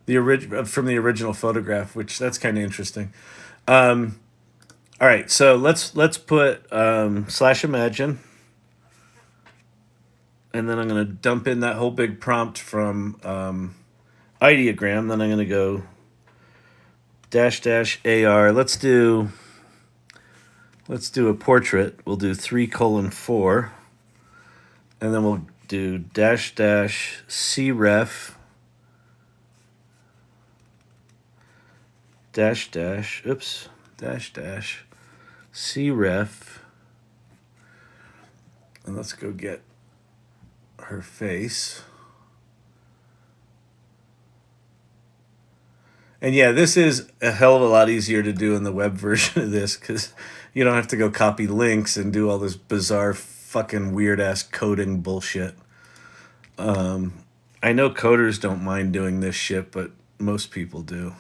from the original photograph, which that's kind of interesting. All right, so let's put /imagine. And then I'm going to dump in that whole big prompt from Ideogram. Then I'm going to go --AR. Let's do a portrait. We'll do 3:4. And then we'll do --CREF. --CREF. And let's go get her face. And yeah, this is a hell of a lot easier to do in the web version of this because you don't have to go copy links and do all this bizarre fucking weird ass coding bullshit. I know coders don't mind doing this shit, but most people do.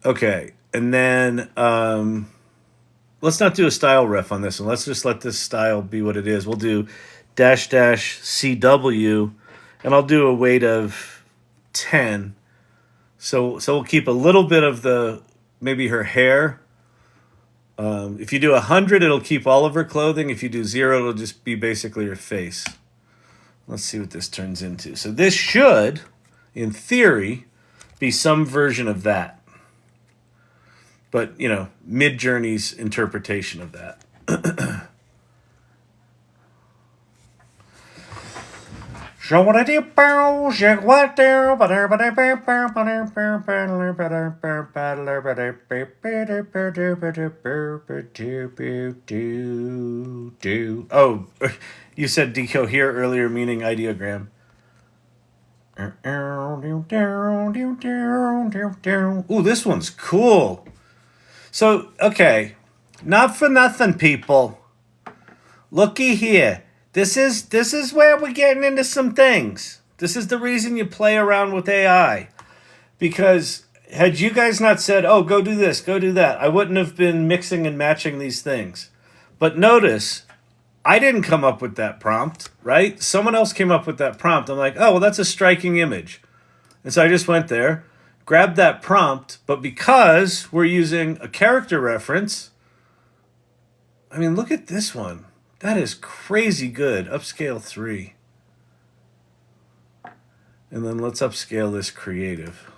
Okay, and then let's not do a style ref on this one. Let's just let this style be what it is. We'll do --CW, and I'll do a weight of 10. So we'll keep a little bit of maybe her hair. If you do 100, it'll keep all of her clothing. If you do 0, it'll just be basically her face. Let's see what this turns into. So this should, in theory, be some version of that. But, Midjourney's interpretation of that. Oh, you said decohere earlier, meaning ideogram. Ooh, this one's cool. So, okay, not for nothing, people. Looky here. This is where we're getting into some things. This is the reason you play around with AI. Because had you guys not said, oh, go do this, go do that, I wouldn't have been mixing and matching these things. But notice, I didn't come up with that prompt, right? Someone else came up with that prompt. I'm like, oh, well, that's a striking image. And so I just went there, grabbed that prompt, but because we're using a character reference, I mean, look at this one. That is crazy good. Upscale 3. And then let's upscale this creative.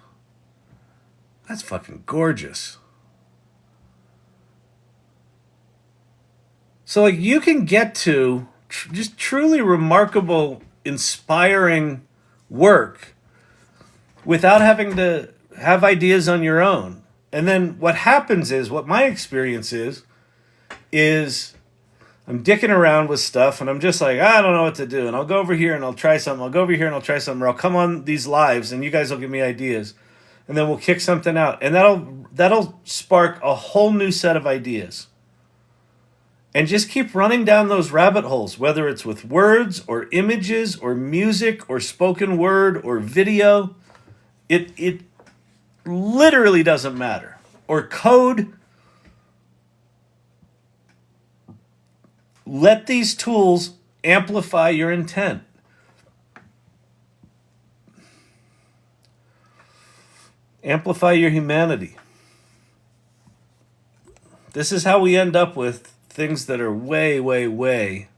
That's fucking gorgeous. So, like, you can get to just truly remarkable, inspiring work without having to have ideas on your own. And then what happens is, what my experience is I'm dicking around with stuff and I'm just like, I don't know what to do. And I'll go over here and I'll try something. I'll go over here and I'll try something. Or I'll come on these lives and you guys will give me ideas. And then we'll kick something out. And that'll spark a whole new set of ideas. And just keep running down those rabbit holes, whether it's with words or images or music or spoken word or video. It literally doesn't matter. Or code. Let these tools amplify your intent. Amplify your humanity. This is how we end up with things that are way, way, way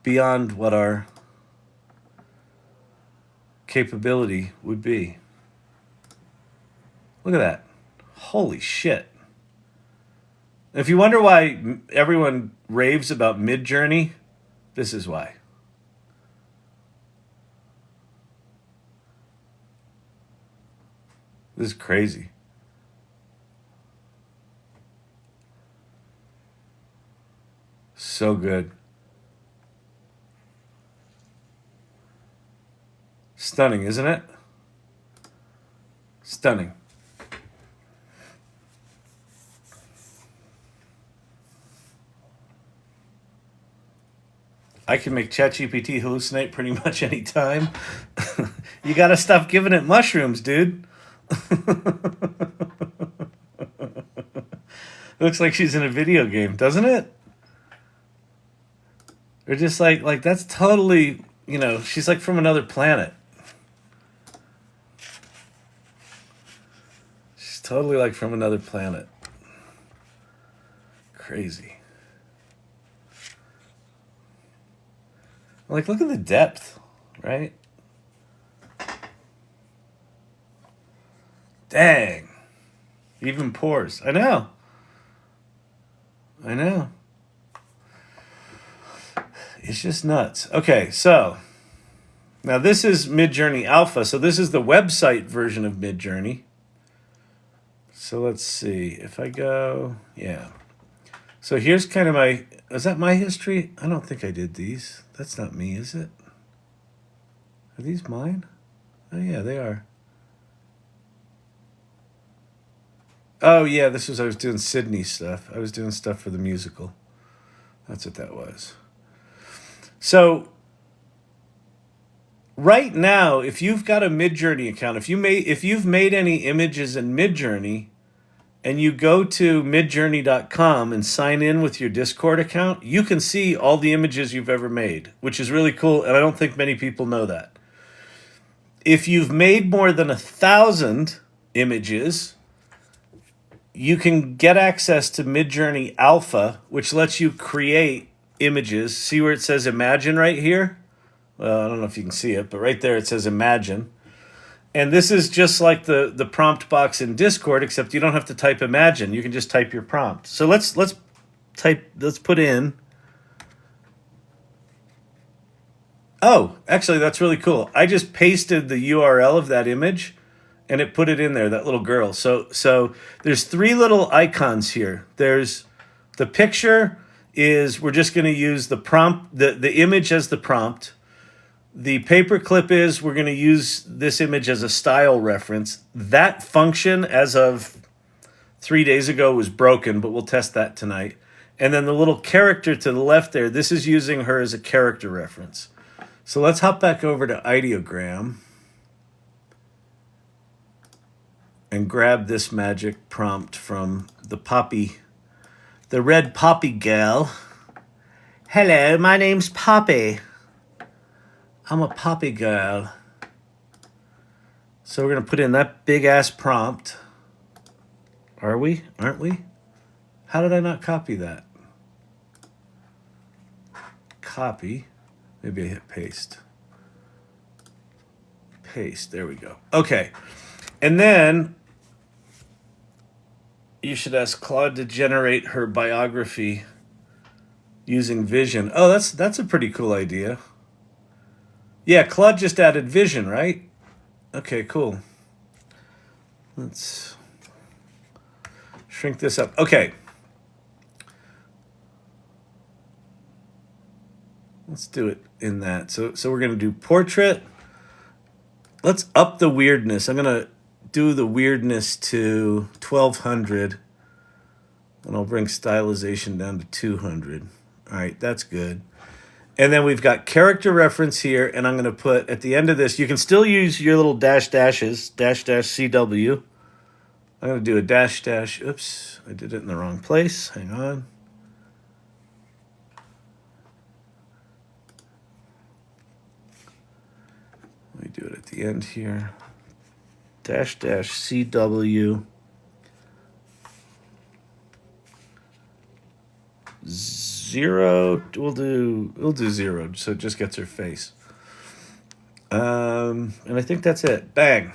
beyond what our capability would be. Look at that. Holy shit. If you wonder why everyone raves about Midjourney, this is why. This is crazy. So good. Stunning, isn't it? Stunning. I can make ChatGPT hallucinate pretty much any time. You gotta stop giving it mushrooms, dude. Looks like she's in a video game, doesn't it? They're just like that's totally, she's like from another planet. She's totally like from another planet. Crazy. Like, look at the depth, right? Dang. Even pores. I know. It's just nuts. Okay, so now this is Midjourney Alpha. So this is the website version of Midjourney. So let's see. If I go, yeah. So here's kind of is that my history? I don't think I did these. That's not me, is it? Are these mine? Oh, yeah, they are. Oh, yeah, I was doing Sydney stuff. I was doing stuff for the musical. That's what that was. So, right now, if you've got a Midjourney account, if you've made any images in Midjourney, and you go to midjourney.com and sign in with your Discord account, you can see all the images you've ever made, which is really cool, and I don't think many people know that. If you've made more than 1,000 images, you can get access to Midjourney Alpha, which lets you create images. See where it says Imagine right here? Well, I don't know if you can see it, but right there it says Imagine. And this is just like the prompt box in Discord, except you don't have to type Imagine. You can just type your prompt. So let's put in. Oh, actually, that's really cool. I just pasted the URL of that image, and it put it in there, that little girl. So there's 3 little icons here. There's the picture we're just going to use the prompt, the image as the prompt. The paperclip is we're going to use this image as a style reference. That function as of 3 days ago was broken, but we'll test that tonight. And then the little character to the left there, this is using her as a character reference. So let's hop back over to Ideogram and grab this magic prompt from the red poppy gal. Hello, my name's Poppy. I'm a poppy girl. So we're going to put in that big ass prompt. Are we? Aren't we? How did I not copy that? Copy. Maybe I hit paste. Paste. There we go. Okay. And then you should ask Claude to generate her biography using vision. Oh, that's a pretty cool idea. Yeah, Claude just added vision, right? Okay, cool. Let's shrink this up. Okay. Let's do it in that. So we're going to do portrait. Let's up the weirdness. I'm going to do the weirdness to 1200. And I'll bring stylization down to 200. All right, that's good. And then we've got character reference here, and I'm going to put at the end of this, you can still use your little dashes, dash CW. I'm going to do a dash. Oops, I did it in the wrong place. Hang on. Let me do it at the end here. Dash CW. Zero. We'll do zero, so it just gets her face. And I think that's it. Bang.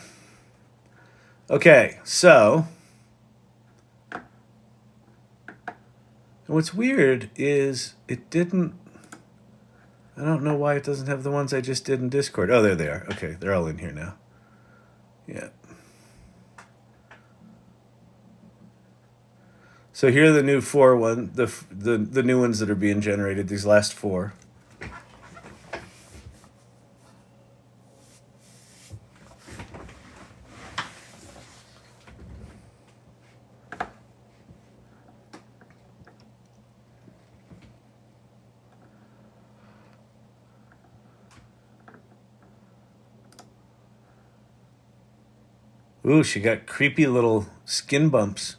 Okay, so what's weird is it didn't. I don't know why it doesn't have the ones I just did in Discord. Oh, there they are. Okay, they're all in here now. Yeah. So here are the new the new ones that are being generated, these last 4. Ooh, she got creepy little skin bumps.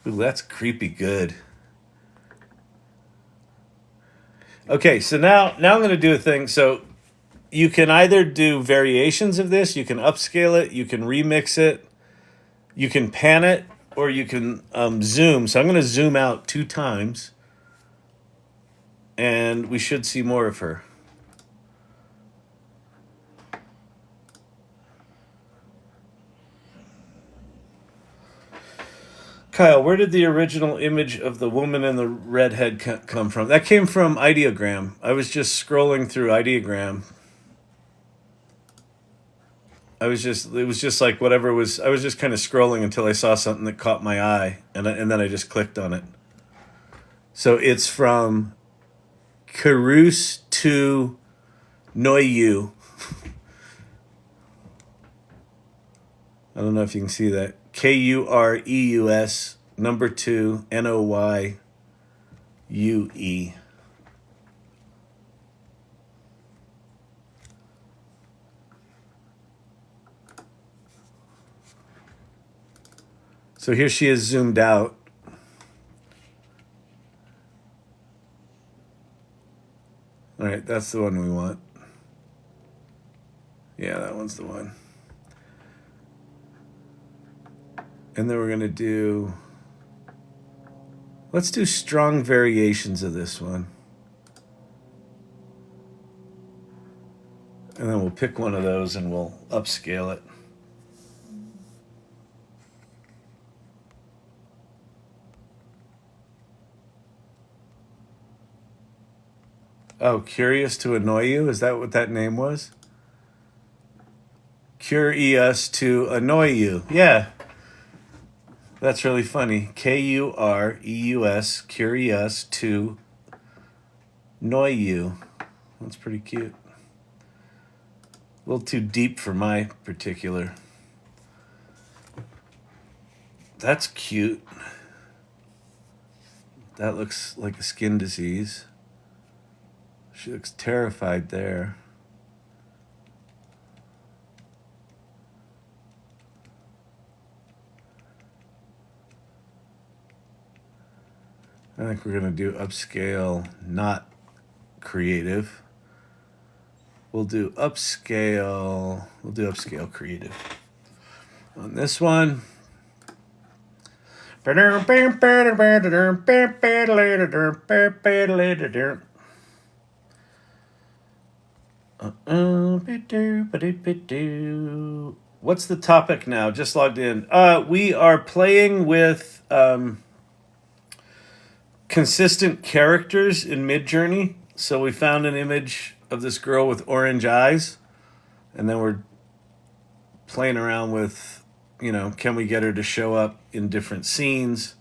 Ooh, that's creepy good. Okay, so now I'm going to do a thing. So you can either do variations of this, you can upscale it, you can remix it, you can pan it, or you can zoom. So I'm going to zoom out 2 times, and we should see more of her. Kyle, where did the original image of the woman in the red head come from? That came from Ideogram. I was just scrolling through Ideogram. It was just like whatever was, I was just kind of scrolling until I saw something that caught my eye, and then I just clicked on it. So it's from Carouse to Noyu. I don't know if you can see that. Kureus 2 Noyue. So here she is zoomed out. All right, that's the one we want. Yeah, that one's the one. And then we're going to do, let's do strong variations of this one. And then we'll pick one of those and we'll upscale it. Oh, curious to annoy you? Is that what that name was? Curious to annoy you. Yeah. That's really funny. Kureus, curious to annoy you. That's pretty cute. A little too deep for my particular. That's cute. That looks like a skin disease. She looks terrified there. I think we're going to do upscale, not creative. We'll do upscale. We'll do upscale creative. On this one. What's the topic now? Just logged in. We are playing with consistent characters in Midjourney. So we found an image of this girl with orange eyes, and then we're playing around with, can we get her to show up in different scenes?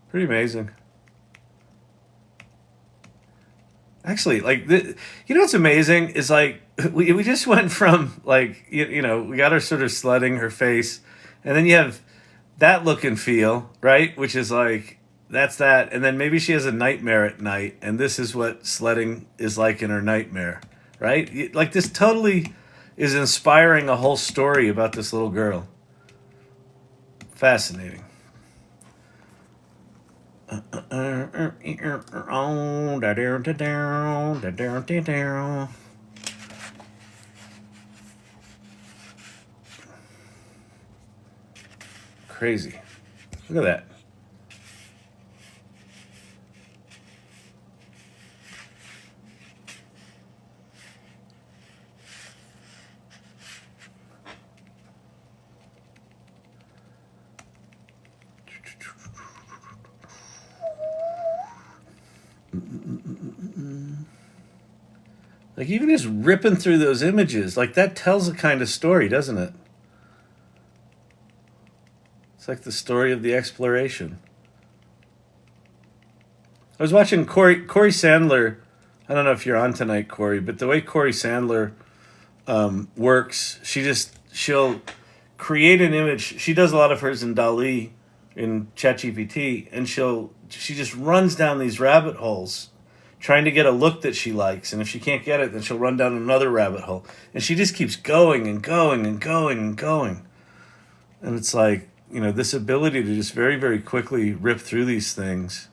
Pretty amazing. Actually, what's amazing is we just went from we got her sort of sledding her face, and then you have that look and feel, right? Which is that's that, and then maybe she has a nightmare at night, and this is what sledding is like in her nightmare, right? This totally is inspiring a whole story about this little girl. Fascinating. Crazy. Look at that. Even just ripping through those images, that tells a kind of story, doesn't it? It's like the story of the exploration. I was watching Corey Sandler. I don't know if you're on tonight, Corey, but the way Corey Sandler works, she'll create an image. She does a lot of hers in DALL-E, in ChatGPT, and she just runs down these rabbit holes trying to get a look that she likes. And if she can't get it, then she'll run down another rabbit hole. And she just keeps going and going and going and going. And it's this ability to just very, very quickly rip through these things,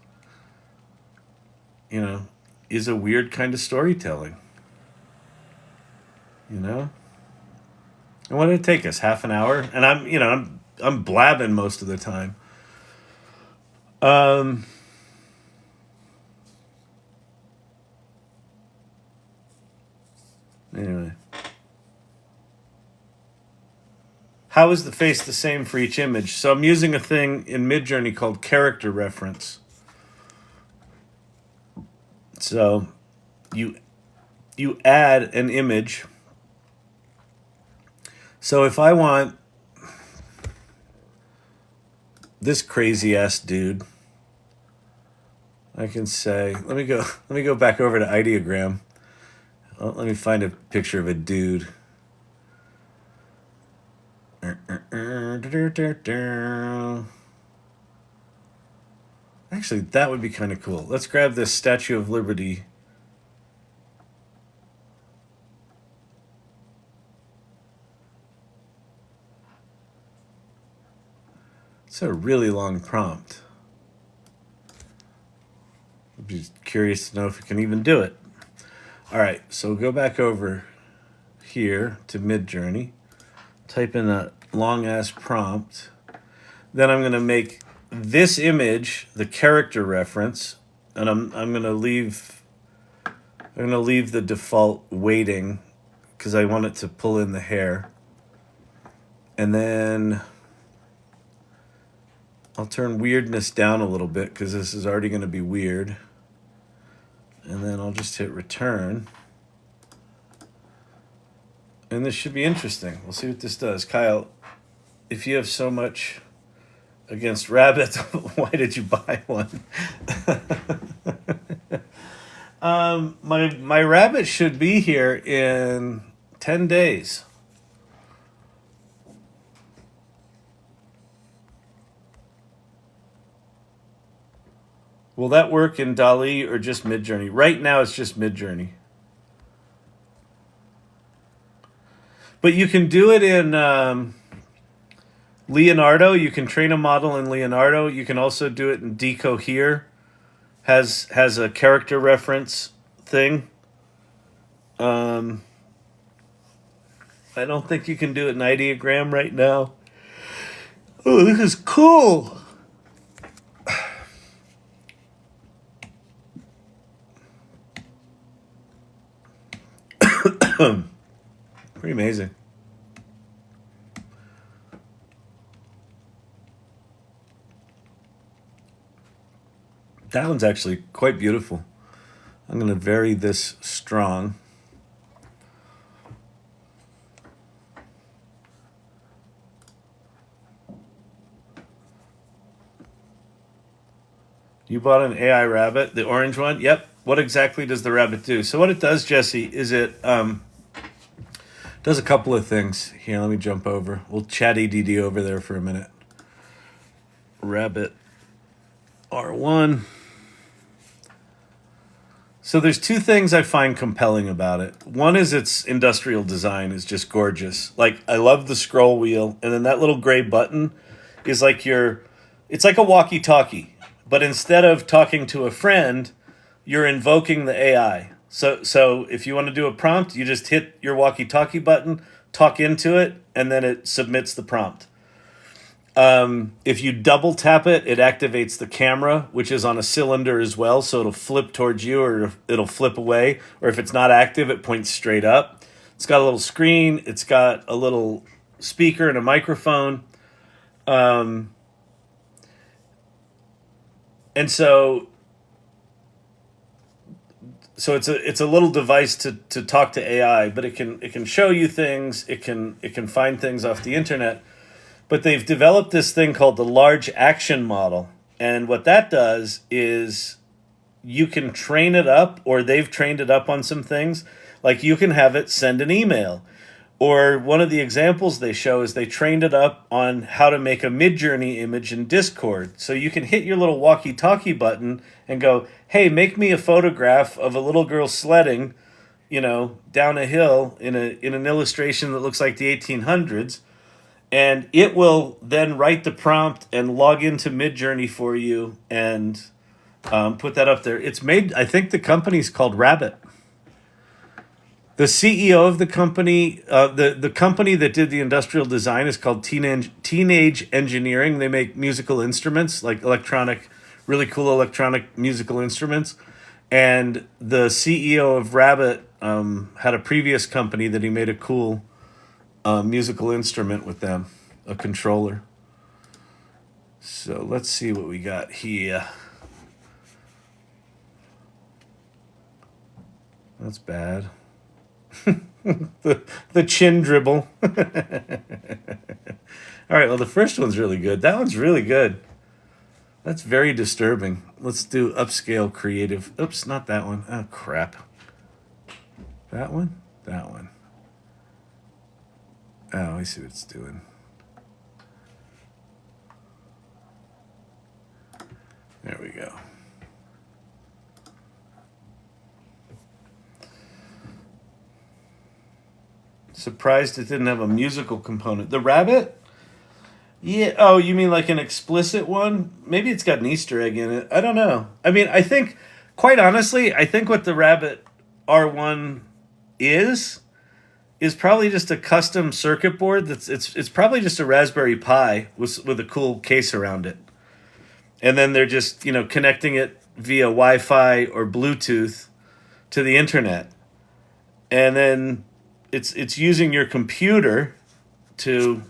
is a weird kind of storytelling. And what did it take us? Half an hour? And I'm blabbing most of the time. Anyway. How is the face the same for each image? So I'm using a thing in Midjourney called character reference. So you add an image. So if I want this crazy ass dude, I can say, let me go back over to Ideogram. Let me find a picture of a dude. Actually, that would be kind of cool. Let's grab this Statue of Liberty. It's a really long prompt. I'd be curious to know if we can even do it. All right, so go back over here to Midjourney. Type in a long-ass prompt. Then I'm going to make this image the character reference, and I'm going to leave the default weighting because I want it to pull in the hair. And then I'll turn weirdness down a little bit because this is already going to be weird. And then I'll just hit return. And this should be interesting. We'll see what this does. Kyle, if you have so much against rabbits, why did you buy one? My rabbit should be here in 10 days. Will that work in DALL-E or just Midjourney? Right now it's just Midjourney. But you can do it in Leonardo. You can train a model in Leonardo. You can also do it in Decohere. Has a character reference thing. I don't think you can do it in Ideogram right now. Oh, this is cool. Pretty amazing. That one's actually quite beautiful. I'm going to vary this strong. You bought an AI rabbit, the orange one? Yep. What exactly does the rabbit do? So what it does, Jesse, is it does a couple of things. Here, let me jump over. We'll chat ADD over there for a minute. Rabbit R1. So there's two things I find compelling about it. One is its industrial design is just gorgeous. Like, I love the scroll wheel, and then that little gray button is like it's like a walkie-talkie, but instead of talking to a friend, you're invoking the AI. So if you want to do a prompt, you just hit your walkie-talkie button, talk into it, and then it submits the prompt. If you double tap it, it activates the camera, which is on a cylinder as well, so it'll flip towards you or it'll flip away. Or if it's not active, it points straight up. It's got a little screen. It's got a little speaker and a microphone. And so it's a little device to talk to AI, but it can show you things. It can find things off the internet. But they've developed this thing called the large action model. And what that does is you can train it up, or they've trained it up on some things. Like, you can have it send an email. Or one of the examples they show is they trained it up on how to make a Midjourney image in Discord. So you can hit your little walkie-talkie button and go, hey, make me a photograph of a little girl sledding, down a hill in an illustration that looks like the 1800s. And it will then write the prompt and log into Midjourney for you and put that up there. It's made, I think the company's called Rabbit. The CEO of the company, the company that did the industrial design is called Teenage Engineering. They make musical instruments, like really cool electronic musical instruments. And the CEO of Rabbit had a previous company that he made a cool musical instrument with them, a controller. So let's see what we got here. That's bad. the chin dribble. All right, well, the first one's really good. That one's really good. That's very disturbing. Let's do upscale creative. Oops, not that one. Oh, crap. That one? That one. Oh, I see what it's doing. There we go. Surprised it didn't have a musical component. The rabbit? Yeah. Oh, you mean like an explicit one? Maybe it's got an Easter egg in it. I don't know. I mean, I think, quite honestly, I think what the Rabbit R1 is probably just a custom circuit board. It's probably just a Raspberry Pi with a cool case around it. And then they're just, connecting it via Wi-Fi or Bluetooth to the internet. And then it's using your computer to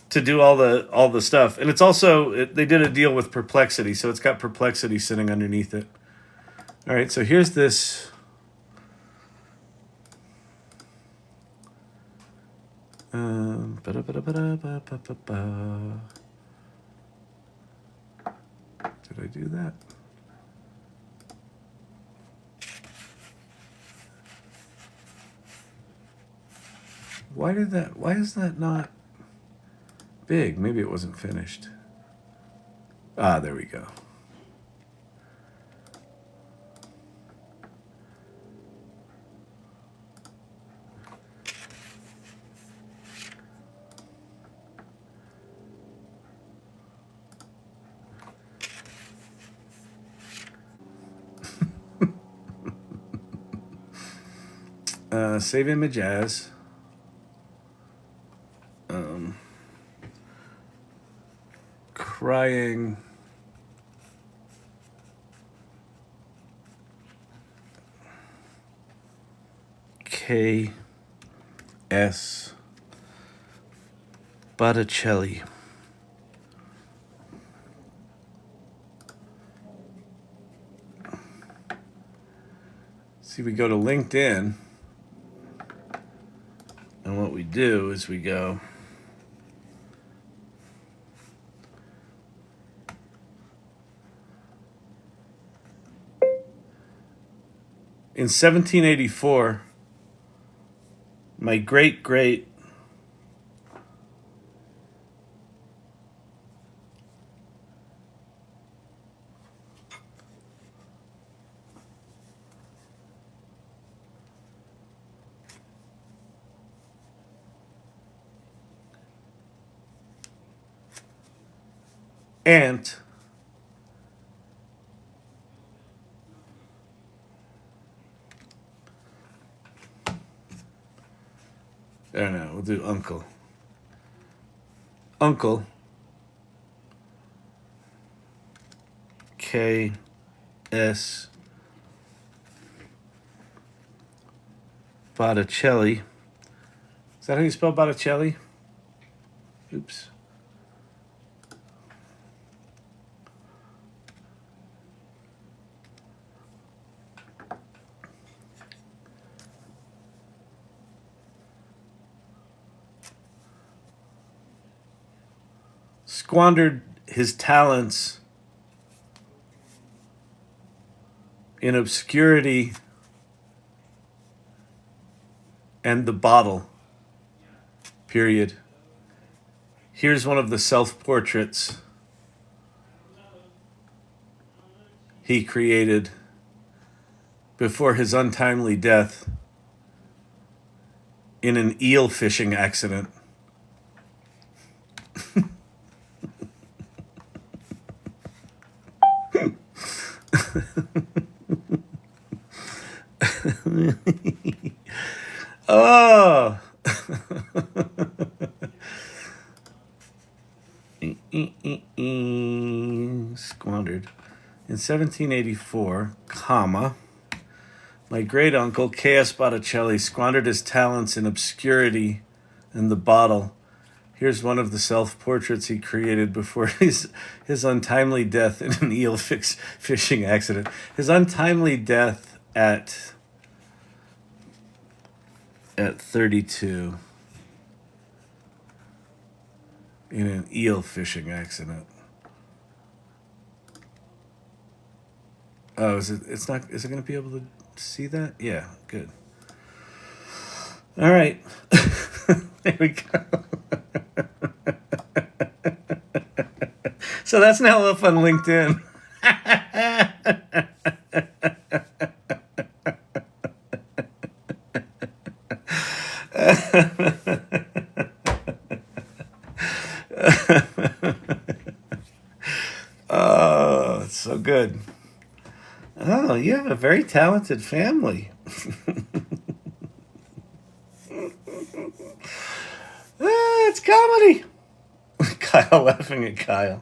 do all the stuff. And it's also, they did a deal with Perplexity, so it's got Perplexity sitting underneath it. All right, so here's this. Ba-da-ba-da-ba-da-ba-ba-ba. Did I do that? Why is that not big? Maybe it wasn't finished. Ah, there we go. Save image as. Crying. K.S. Botticelli. See, we go to LinkedIn, and what we do is we go in 1784, my great aunt I don't know, we'll do uncle. Uncle K.S. Botticelli. Is that how you spell Botticelli? Oops. Squandered his talents in obscurity and the bottle. Period. Here's one of the self-portraits he created before his untimely death in an eel fishing accident. Oh. Squandered. In 1784, comma, my great uncle K.S. Botticelli squandered his talents in obscurity and the bottle. Here's one of the self-portraits he created before his untimely death in an eel fishing accident. His untimely death at 32 in an eel fishing accident. Oh, is it going to be able to see that? Yeah, good. All right. There we go. So that's now up on LinkedIn. Oh, it's so good. Oh, you have a very talented family. It's comedy. Kyle laughing at Kyle.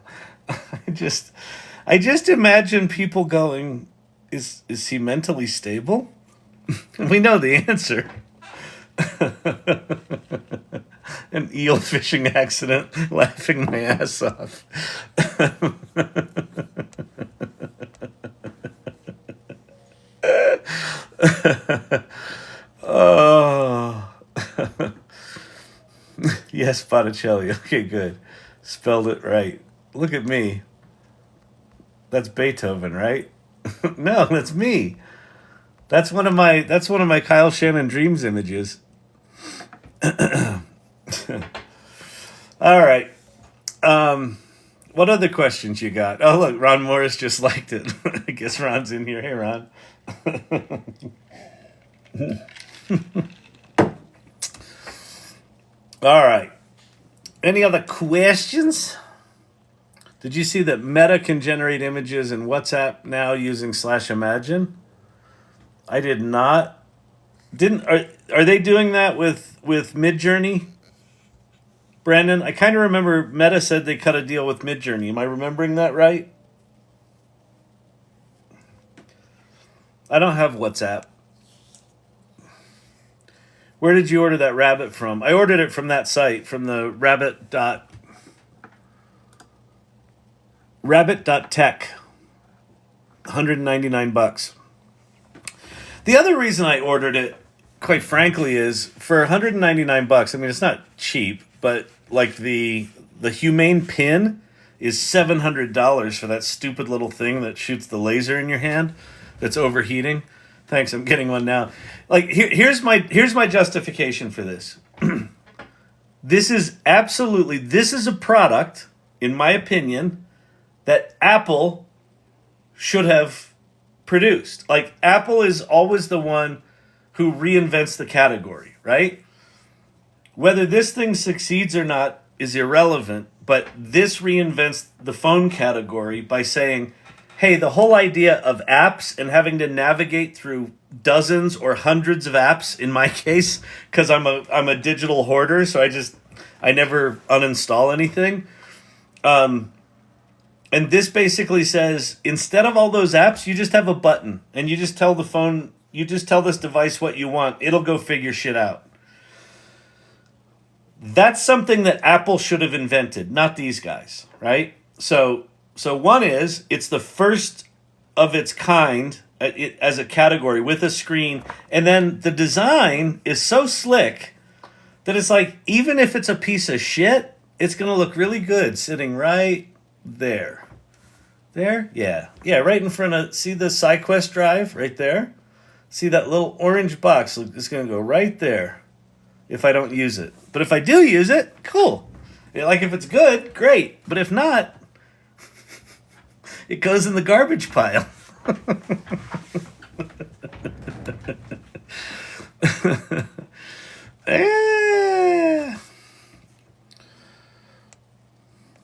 I just imagine people going, is he mentally stable? We know the answer. An eel fishing accident, laughing my ass off. Oh. Yes, Botticelli. Okay, good. Spelled it right. Look at me. That's Beethoven, right? No, that's me. That's one of my Kyle Shannon Dreams images. All right. What other questions you got? Oh, look, Ron Morris just liked it. I guess Ron's in here. Hey, Ron. All right. Any other questions? Did you see that Meta can generate images in WhatsApp now using /Imagine? I did not. Are they doing that with Midjourney? Brandon, I kind of remember Meta said they cut a deal with Midjourney. Am I remembering that right? I don't have WhatsApp. Where did you order that rabbit from? I ordered it from that site, from the rabbit.tech. 199 bucks. The other reason I ordered it, quite frankly, is for 199 bucks. I mean, it's not cheap, but like the humane pin is $700 for that stupid little thing that shoots the laser in your hand that's overheating. Thanks, I'm getting one now. Like here's my justification for this. This is a product, in my opinion, that Apple should have produced. Like, Apple is always the one who reinvents the category, right? Whether this thing succeeds or not is irrelevant, but this reinvents the phone category by saying, hey, the whole idea of apps and having to navigate through dozens or hundreds of apps, in my case, because I'm a digital hoarder, so I never uninstall anything. And this basically says, instead of all those apps, you just have a button and you just tell the phone, you just tell this device what you want. It'll go figure shit out. That's something that Apple should have invented, not these guys, right? So one is, it's the first of its kind as a category with a screen. And then the design is so slick that it's like, even if it's a piece of shit, it's going to look really good sitting right there. There? Yeah, right in front of, see the SideQuest drive right there? See that little orange box? It's going to go right there if I don't use it. But if I do use it, cool. Like, if it's good, great. But if not, it goes in the garbage pile.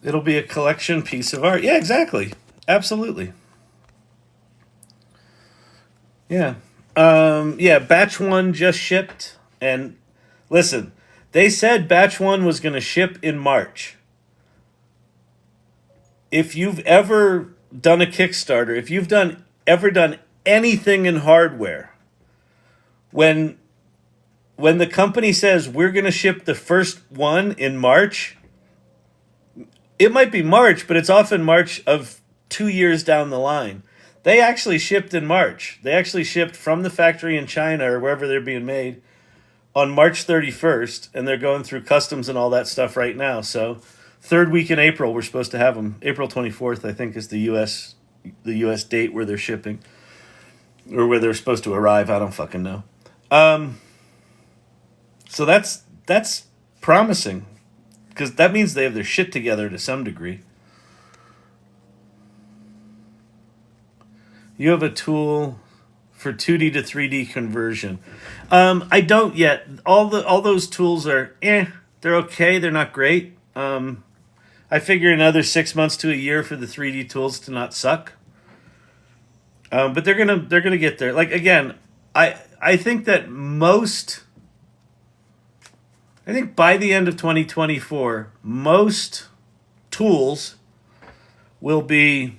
It'll be a collection piece of art. Yeah, exactly. Absolutely. Yeah. Batch 1 just shipped. And listen, they said batch 1 was going to ship in March. If you've ever done a Kickstarter, if you've ever done anything in hardware, when the company says we're going to ship the first one in March, it might be March, but it's often March of 2 years down the line. They actually shipped in March. They actually shipped from the factory in China or wherever they're being made on March 31st, and they're going through customs and all that stuff right now. So third week in April, we're supposed to have them. April 24th, I think, is the U.S. date where they're shipping or where they're supposed to arrive. I don't fucking know. So that's promising, because that means they have their shit together to some degree. You have a tool for 2D to 3D conversion. I don't yet. All those tools are they're okay. They're not great. I figure another 6 months to a year for the 3D tools to not suck. But they're gonna get there. Like, again, I think that I think by the end of 2024, most tools will be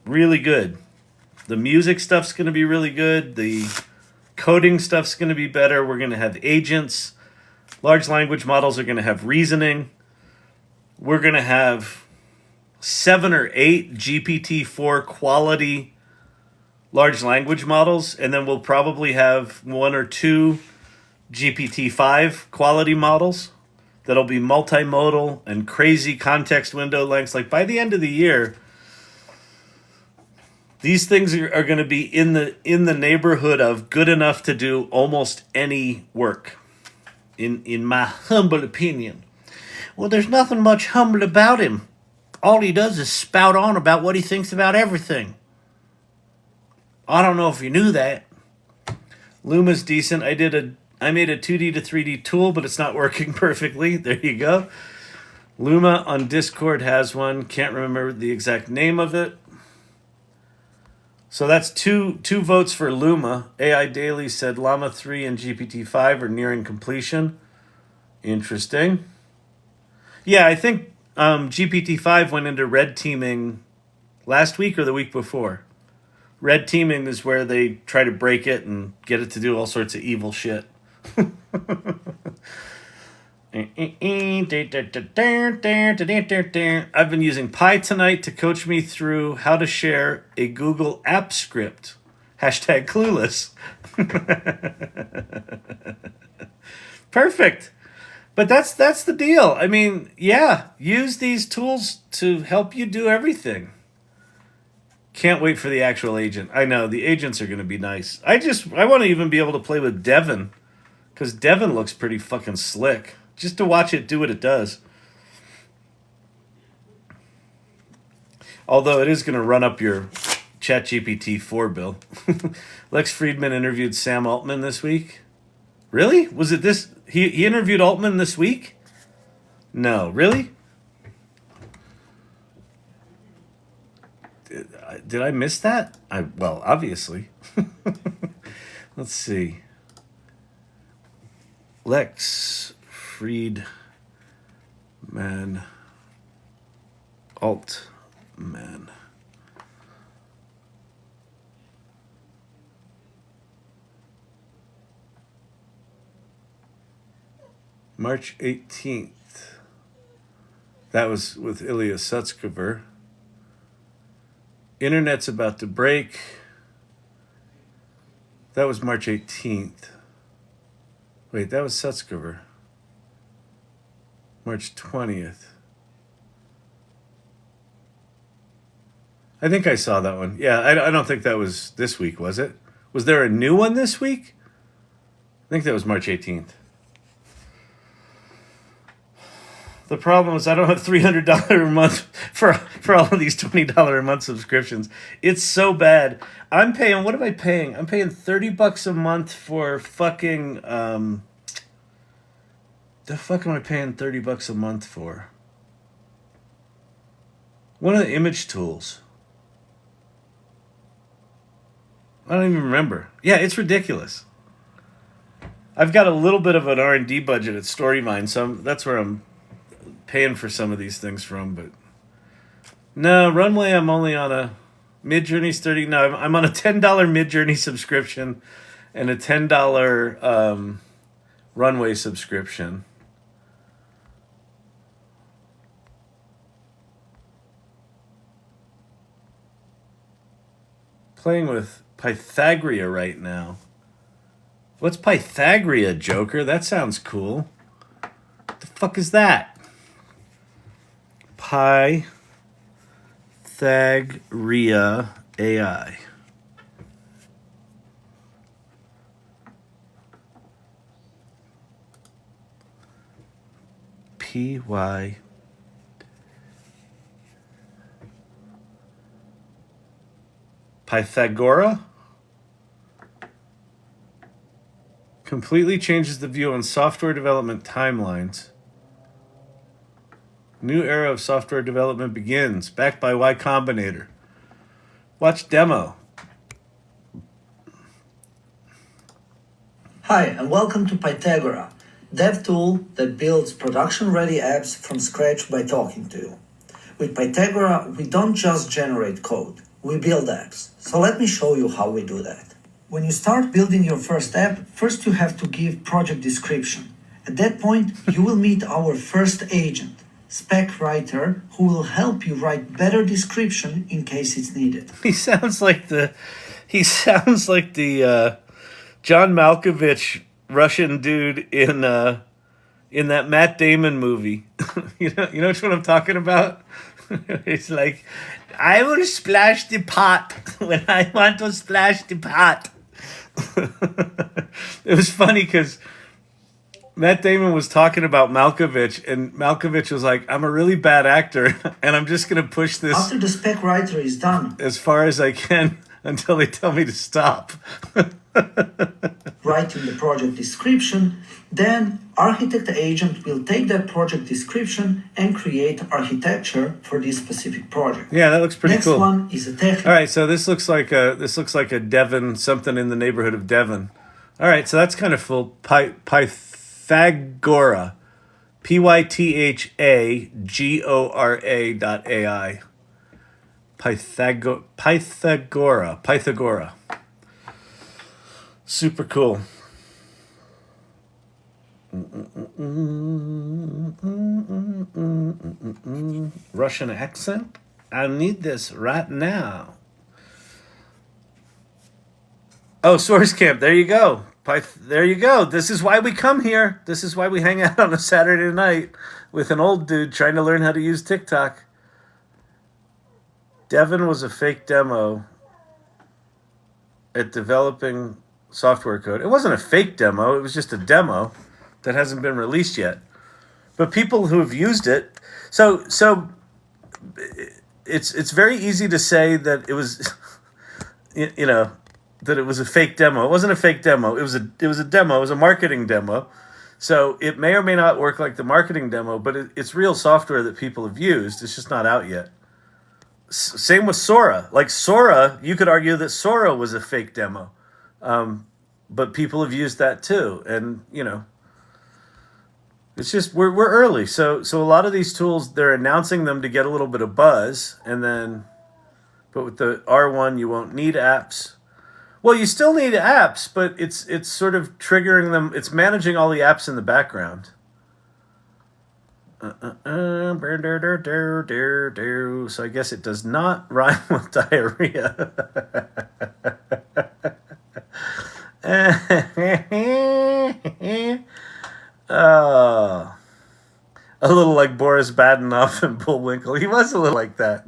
really good. The music stuff's going to be really good. The coding stuff's going to be better. We're going to have agents. Large language models are going to have reasoning. We're going to have 7 or 8 GPT-4 quality large language models, and then we'll probably have 1 or 2 GPT-5 quality models that'll be multimodal and crazy context window lengths. Like by the end of the year, these things are going to be in the neighborhood of good enough to do almost any work, in my humble opinion. Well, there's nothing much humble about him. All he does is spout on about what he thinks about everything. I don't know if you knew that. Luma's decent. I made a 2D to 3D tool, but it's not working perfectly. There you go. Luma on Discord has one. Can't remember the exact name of it. So that's two votes for Luma. AI Daily said Llama 3 and GPT-5 are nearing completion. Interesting. Yeah, I think GPT-5 went into red teaming last week or the week before. Red teaming is where they try to break it and get it to do all sorts of evil shit. I've been using Pythonite to coach me through how to share a Google app script. Hashtag clueless. Perfect. But that's the deal. I mean, yeah, use these tools to help you do everything. Can't wait for the actual agent. I know, the agents are going to be nice. I want to even be able to play with Devin, because Devin looks pretty fucking slick. Just to watch it do what it does. Although it is going to run up your ChatGPT 4 bill. Lex Friedman interviewed Sam Altman this week. Really? Was it this? He interviewed Altman this week? No. Really? Did I miss that? Well, obviously. Let's see. Lex Friedman Altman. March 18th. That was with Ilya Sutskever. Internet's about to break. That was March 18th. Wait, that was Sutskever. March 20th. I think I saw that one. Yeah, I don't think that was this week, was it? Was there a new one this week? I think that was March 18th. The problem is I don't have $300 a month for all of these $20 a month subscriptions. It's so bad. I'm paying, what am I paying? I'm paying $30 a month for fucking, the fuck am I paying $30 a month for? One of the image tools. I don't even remember. Yeah, it's ridiculous. I've got a little bit of an R&D budget at Storymind, so that's where I'm paying for some of these things from. But no, Runway, I'm only on a Midjourney's 30. No, I'm on a $10 Midjourney subscription and a $10 Runway subscription. Playing with Pythagorea right now. What's Pythagorea, Joker? That sounds cool. What the fuck is that? Pythagorea AI. P-Y... Pythagora completely changes the view on software development timelines. New era of software development begins, backed by Y Combinator. Watch demo. Hi, and welcome to Pythagorea, dev tool that builds production-ready apps from scratch by talking to you. With Pythagorea, we don't just generate code. We build apps. So let me show you how we do that. When you start building your first app, first you have to give project description. At that point, you will meet our first agent, Spec Writer, who will help you write better description in case it's needed. He sounds like the John Malkovich Russian dude in that Matt Damon movie. You know which one I'm talking about? It's like, I will splash the pot when I want to splash the pot. It was funny because Matt Damon was talking about Malkovich, and Malkovich was like, I'm a really bad actor, and I'm just going to push this After the spec writer is done, as far as I can until they tell me to stop. writing the project description, then architect agent will take that project description and create architecture for this specific project. Yeah, that looks pretty Next cool. one is a technical. All right, so this looks like a Devon, something in the neighborhood of Devon. All right, so that's kind of full. Pythagora, Pythagora.ai. Pythagora. Super cool. Russian accent? I need this right now. Oh, Source Camp. There you go. There you go. This is why we come here. This is why we hang out on a Saturday night with an old dude trying to learn how to use TikTok. Devon was a fake demo at developing software code. It wasn't a fake demo. It was just a demo that hasn't been released yet. But people who have used it, so it's very easy to say that it was, that it was a fake demo. It wasn't a fake demo. It was a demo. It was a marketing demo. So it may or may not work like the marketing demo, but it's real software that people have used. It's just not out yet. Same with Sora. Like Sora, you could argue that Sora was a fake demo. But people have used that too. And, it's just, we're early. So a lot of these tools, they're announcing them to get a little bit of buzz. But with the R1, you won't need apps. Well, you still need apps, but it's sort of triggering them. It's managing all the apps in the background. So I guess it does not rhyme with diarrhea. Oh, a little like Boris Badenoff and Bullwinkle. He was a little like that.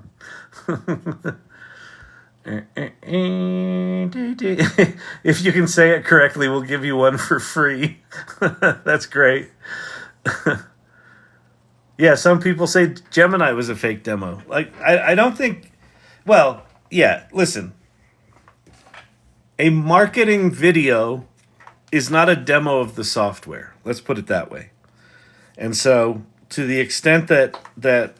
If you can say it correctly, we'll give you one for free. That's great. Yeah, some people say Gemini was a fake demo. Like, I don't think... Well, yeah, listen. A marketing video is not a demo of the software. Let's put it that way. And so, to the extent that the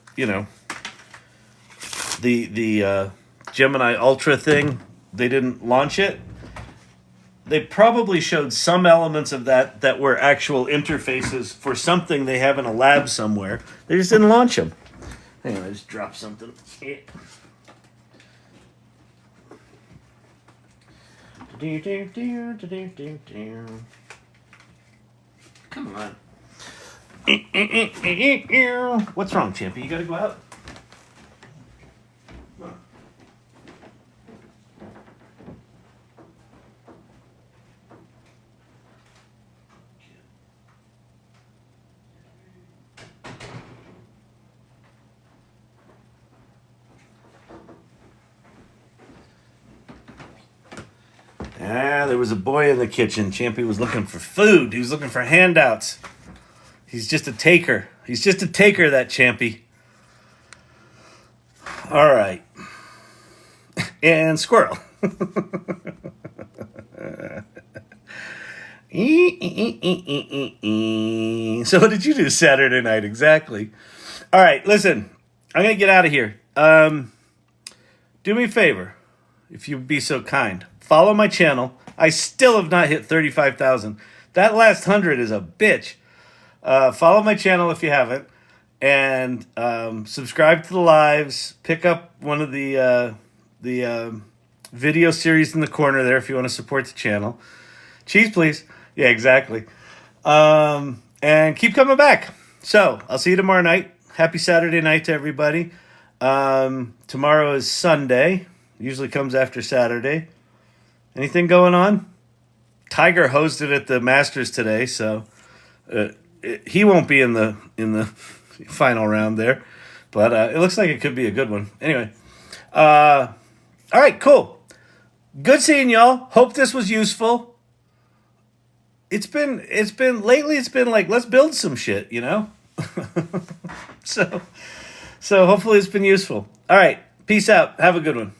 Gemini Ultra thing, they didn't launch it, they probably showed some elements of that were actual interfaces for something they have in a lab somewhere. They just didn't launch them. Hang on, I just dropped something. Come on. What's wrong, Champy? You gotta go out? Come on. There was a boy in the kitchen. Champy was looking for food. He was looking for handouts. He's just a taker. He's just a taker, that Champy. All right. And squirrel. So what did you do Saturday night exactly? All right, listen. I'm going to get out of here. Do me a favor, if you'd be so kind. Follow my channel. I still have not hit 35,000. That last 100 is a bitch. Follow my channel if you haven't. And subscribe to the lives. Pick up one of the video series in the corner there if you want to support the channel. Cheese, please. Yeah, exactly. And keep coming back. So, I'll see you tomorrow night. Happy Saturday night to everybody. Tomorrow is Sunday. Usually comes after Saturday. Anything going on? Tiger hosted at the Masters today, so he won't be in the final round there. But it looks like it could be a good one. Anyway, all right, cool. Good seeing y'all. Hope this was useful. It's been lately. It's been like, let's build some shit, you know. So hopefully it's been useful. All right, peace out. Have a good one.